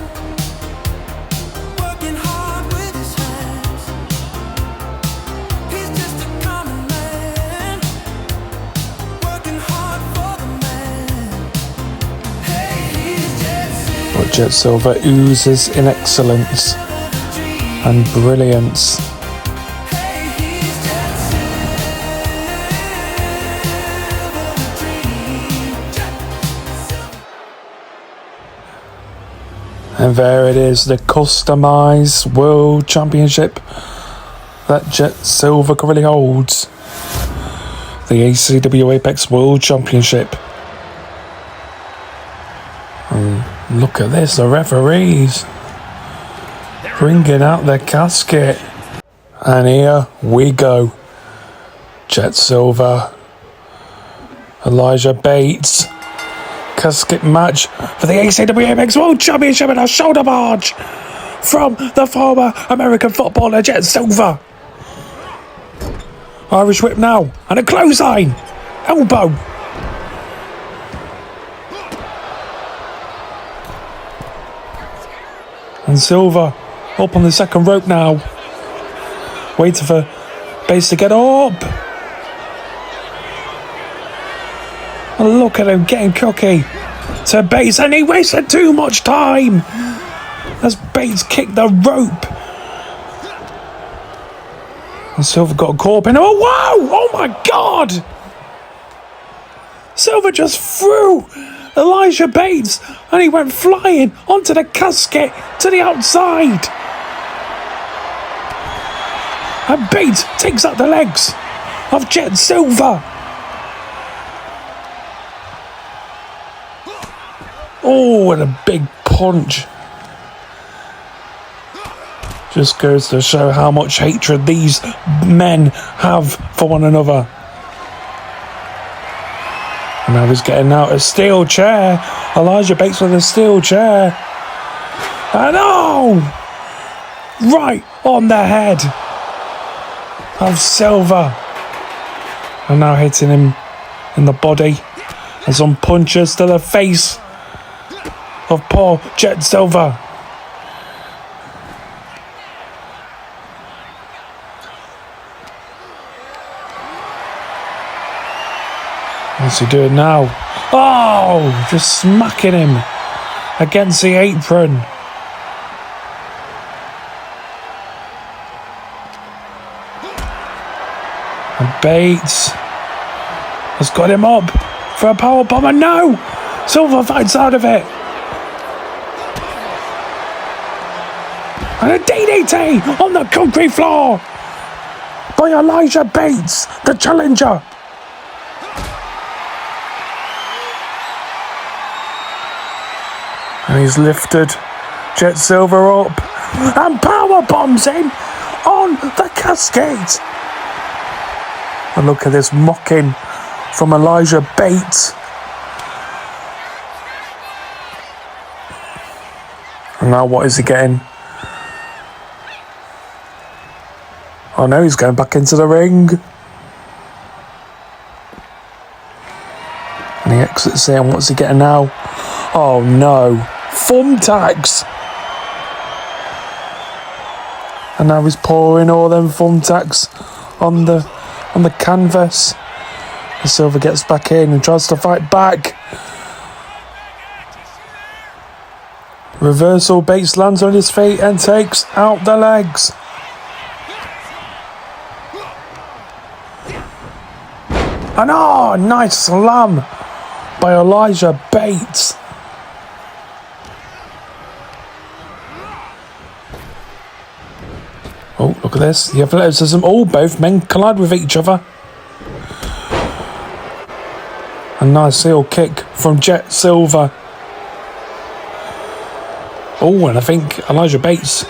But Jet Silver oozes in excellence and brilliance. And there it is, the customised World Championship that Jet Silver currently holds. The ACW Apex World Championship. And look at this, the referees bringing out the casket. And here we go. Jet Silver, Elijah Bates. Casket match for the ACW Apex World Championship and a shoulder barge from the former American footballer Jet Silver. Irish whip now and a clothesline. Elbow. And Silver up on the second rope now. Waiting for Bates to get up. And look at him getting cocky to Bates, and he wasted too much time as Bates kicked the rope. And Silver got caught up in. Oh, wow! Oh my God! Silver just threw Elijah Bates and he went flying onto the casket to the outside. And Bates takes out the legs of Jet Silver. Oh, and a big punch. Just goes to show how much hatred these men have for one another. And now he's getting out a steel chair. Elijah Bates with a steel chair. And oh! Right on the head of Silver. And now hitting him in the body. And some punches to the face of poor Jet Silver. What's he doing now? Oh, just smacking him against the apron. And Bates has got him up for a powerbomb, and no! Silver fights out of it. And a DDT on the concrete floor by Elijah Bates, the challenger. And he's lifted Jet Silver up and power bombs him on the casket. And look at this mocking from Elijah Bates. And now what is he getting? Oh no, he's going back into the ring. And he exits there, and what's he getting now? Oh no, thumbtacks. And now he's pouring all them thumbtacks on the canvas. And Silver gets back in and tries to fight back. Reversal, Bates lands on his feet and takes out the legs. And oh, nice slam by Elijah Bates. Oh, look at this. The athleticism. Oh, both men collide with each other. A nice heel kick from Jet Silver. Oh, and I think Elijah Bates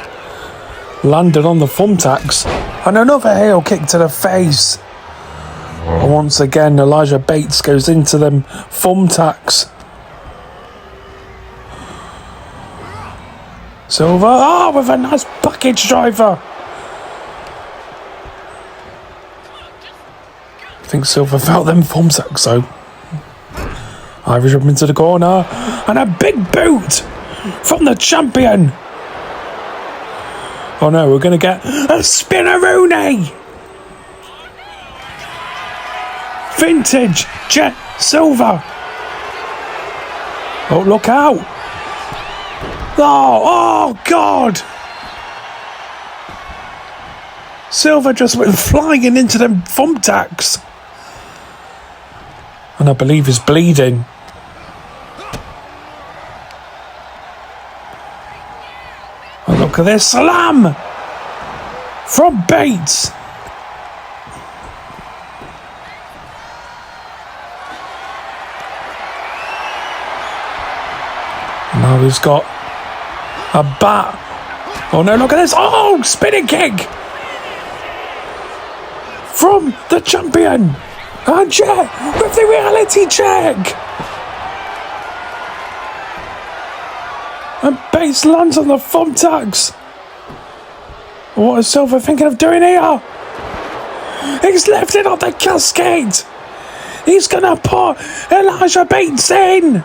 landed on the thumbtacks. And another heel kick to the face. And once again, Elijah Bates goes into them thumbtacks. Silver, oh, with a nice package driver. I think Silver felt them thumbtacks, so Irish up into the corner. And a big boot from the champion. Oh no, we're going to get a spinneroonie. Vintage Jet Silver. Oh, look out. Oh God. Silver just went flying into them thumbtacks. And I believe he's bleeding. Oh, look at this slam from Bates. Now he's got a bat. Oh no, look at this. Oh, spinning kick from the champion. And Jet with the reality check. And Bates lands on the thumbtacks. What is Silver thinking of doing here? He's lifted up the casket. He's going to put Elijah Bates in.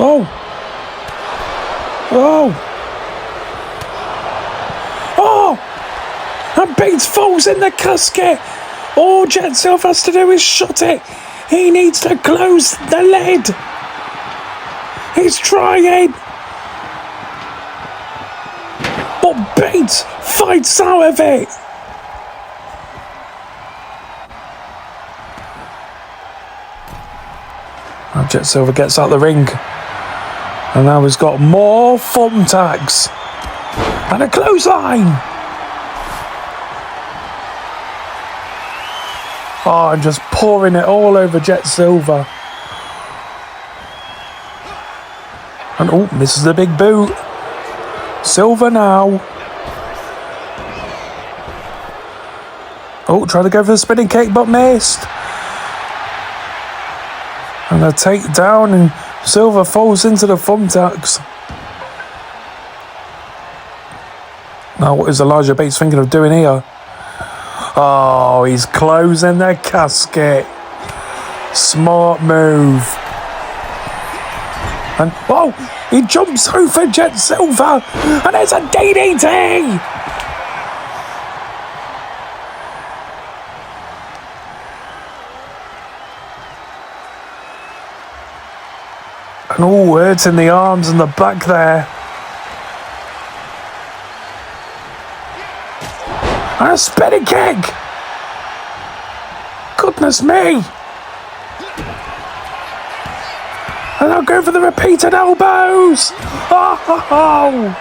Oh! Oh! Oh! And Bates falls in the casket! All Jet Silver has to do is shut it! He needs to close the lid! He's trying! But Bates fights out of it! Now Jet Silver gets out the ring. And now he's got more thumbtacks. And a clothesline! Oh, I'm just pouring it all over Jet Silver. And oh, misses the big boot. Silver now. Oh, trying to go for the spinning kick, but missed. And a takedown, and Silver falls into the thumbtacks. Now, what is Elijah Bates thinking of doing here? Oh, he's closing the casket. Smart move. And, oh, he jumps over Jet Silver. And it's a DDT. And all hurting the arms and the back there. And a spinning kick. Goodness me. And I'll go for the repeated elbows. Oh.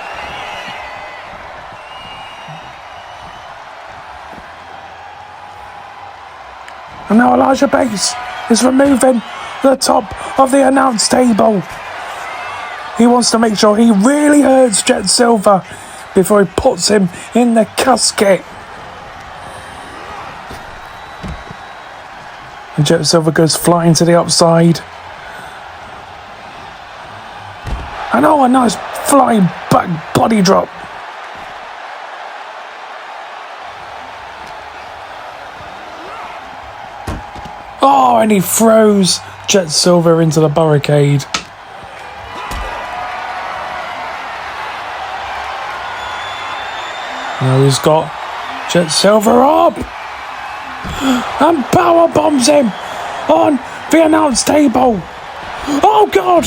And now Elijah Bates is removing the top of the announce table. He wants to make sure he really hurts Jet Silver before he puts him in the casket. And Jet Silver goes flying to the outside. And oh, a nice flying back body drop. Oh, and he throws Jet Silver into the barricade. Now he's got Jet Silver up. And power bombs him on the announce table. Oh God!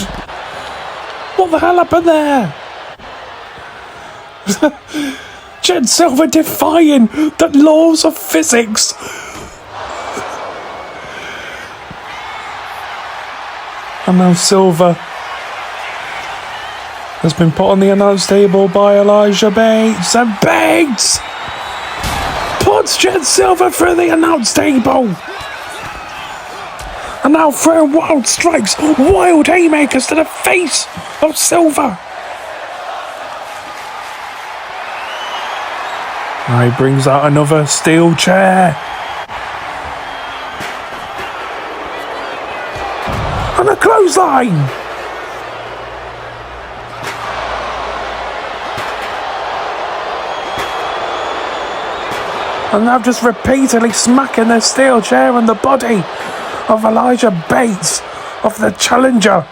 What the hell happened there? Jet Silver defying the laws of physics. And now Silver has been put on the announce table by Elijah Bates. And Bates puts Jet Silver through the announce table. And now throwing wild strikes, wild haymakers to the face of Silver. Now he brings out another steel chair. And a clothesline. And now just repeatedly smacking the steel chair on the body of Elijah Bates, of the challenger.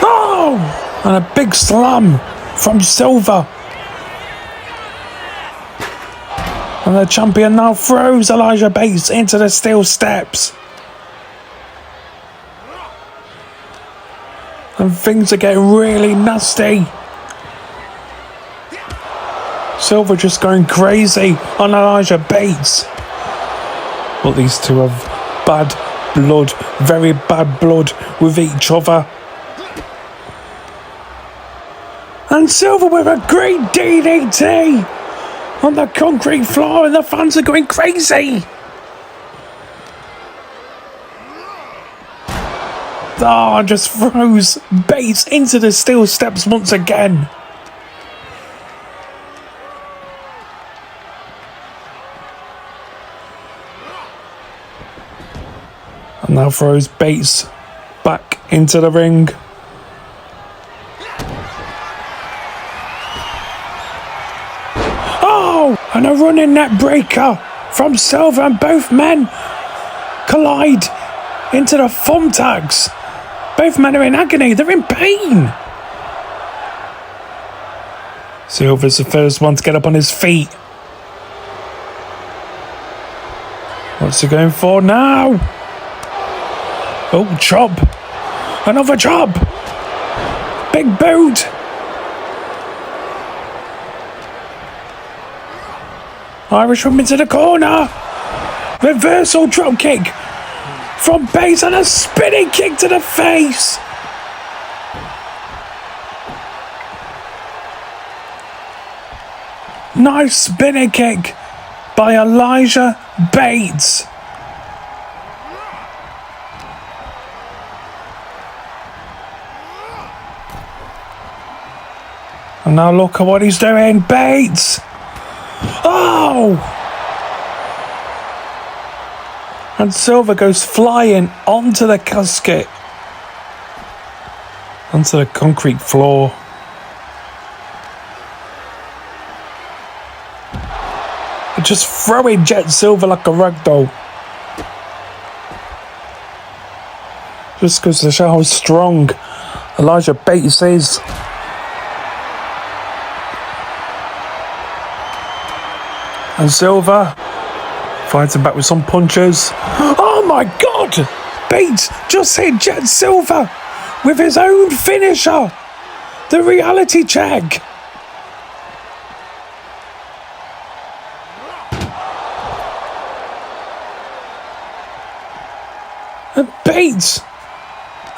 Oh! And a big slam from Silver. And the champion now throws Elijah Bates into the steel steps. And things are getting really nasty. Silver just going crazy on Elijah Bates. But these two have bad blood, very bad blood with each other. And Silver with a great DDT on the concrete floor, and the fans are going crazy. Oh, just throws Bates into the steel steps once again. And now throws Bates back into the ring. Oh! And a running net breaker from Silver, and both men collide into the thumbtacks. Both men are in agony. They're in pain. Silver's the first one to get up on his feet. What's he going for now? Oh, chop. Another chop. Big boot. Irishman into the corner. Reversal drop kick from base and a spinning kick to the face. Nice spinning kick by Elijah Bates. And now look at what he's doing, Bates. Oh! And Silver goes flying onto the casket, onto the concrete floor. Just throwing Jet Silver like a rag doll. Just goes to show how strong Elijah Bates is. And Silver fighting back with some punches. Oh my God! Bates just hit Jet Silver with his own finisher. The reality check.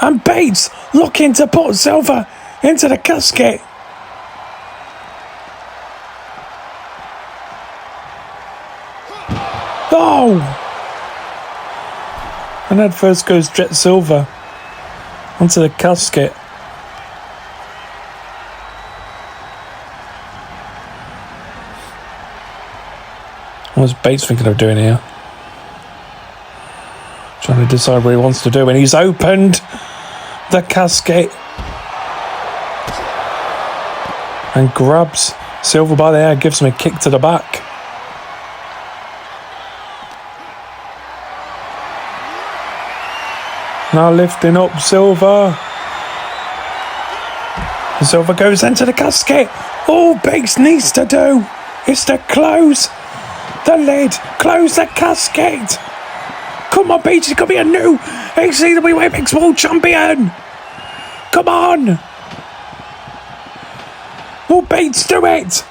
And Bates looking to put Silver into the casket. Oh! And then first goes Jet Silver onto the casket. What's Bates thinking of doing here? Trying to decide what he wants to do, and he's opened the casket and grabs Silver by the hair, gives him a kick to the back. Now lifting up Silver. And Silver goes into the casket. All Bates needs to do is to close the lid, close the casket. Come on, Bates, he's going to be a new ACW Apex World Champion. Come on. Will Bates do it?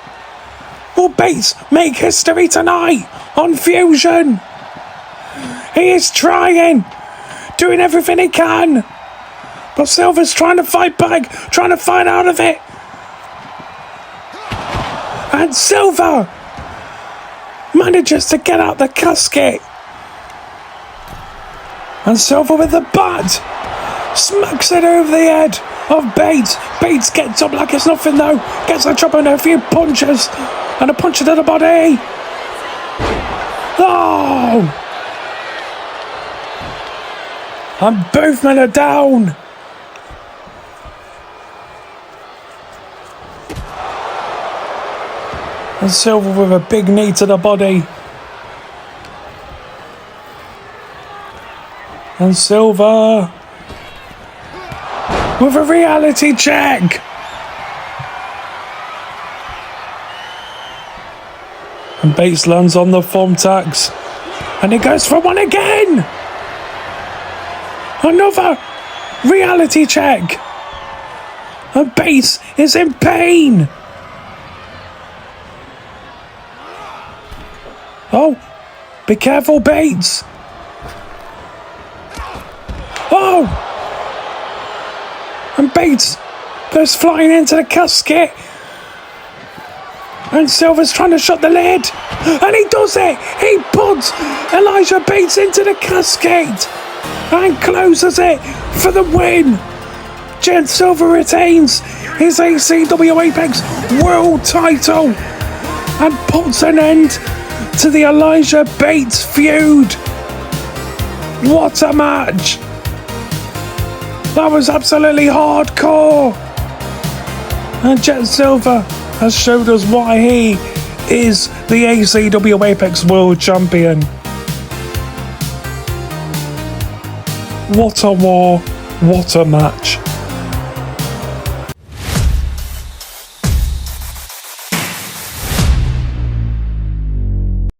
Will Bates make history tonight on Fusion? He is trying, doing everything he can. But Silver's trying to fight back, trying to fight out of it. And Silver manages to get out the casket. And Silver with the bat smacks it over the head of Bates. Bates gets up like it's nothing though. Gets a chop and a few punches. And a punch to the body. Oh! And both men are down. And Silver with a big knee to the body. And Silver with a reality check. And Bates lands on the thumbtacks. And he goes for one again. Another reality check. And Bates is in pain. Oh, be careful, Bates. Oh! And Bates goes flying into the casket. And Silver's trying to shut the lid. And he does it! He puts Elijah Bates into the casket. And closes it for the win. Jet Silver retains his ACW Apex World title. And puts an end to the Elijah Bates feud. What a match! That was absolutely hardcore. And Jet Silver has showed us why he is the ACW Apex World Champion. What a war. What a match.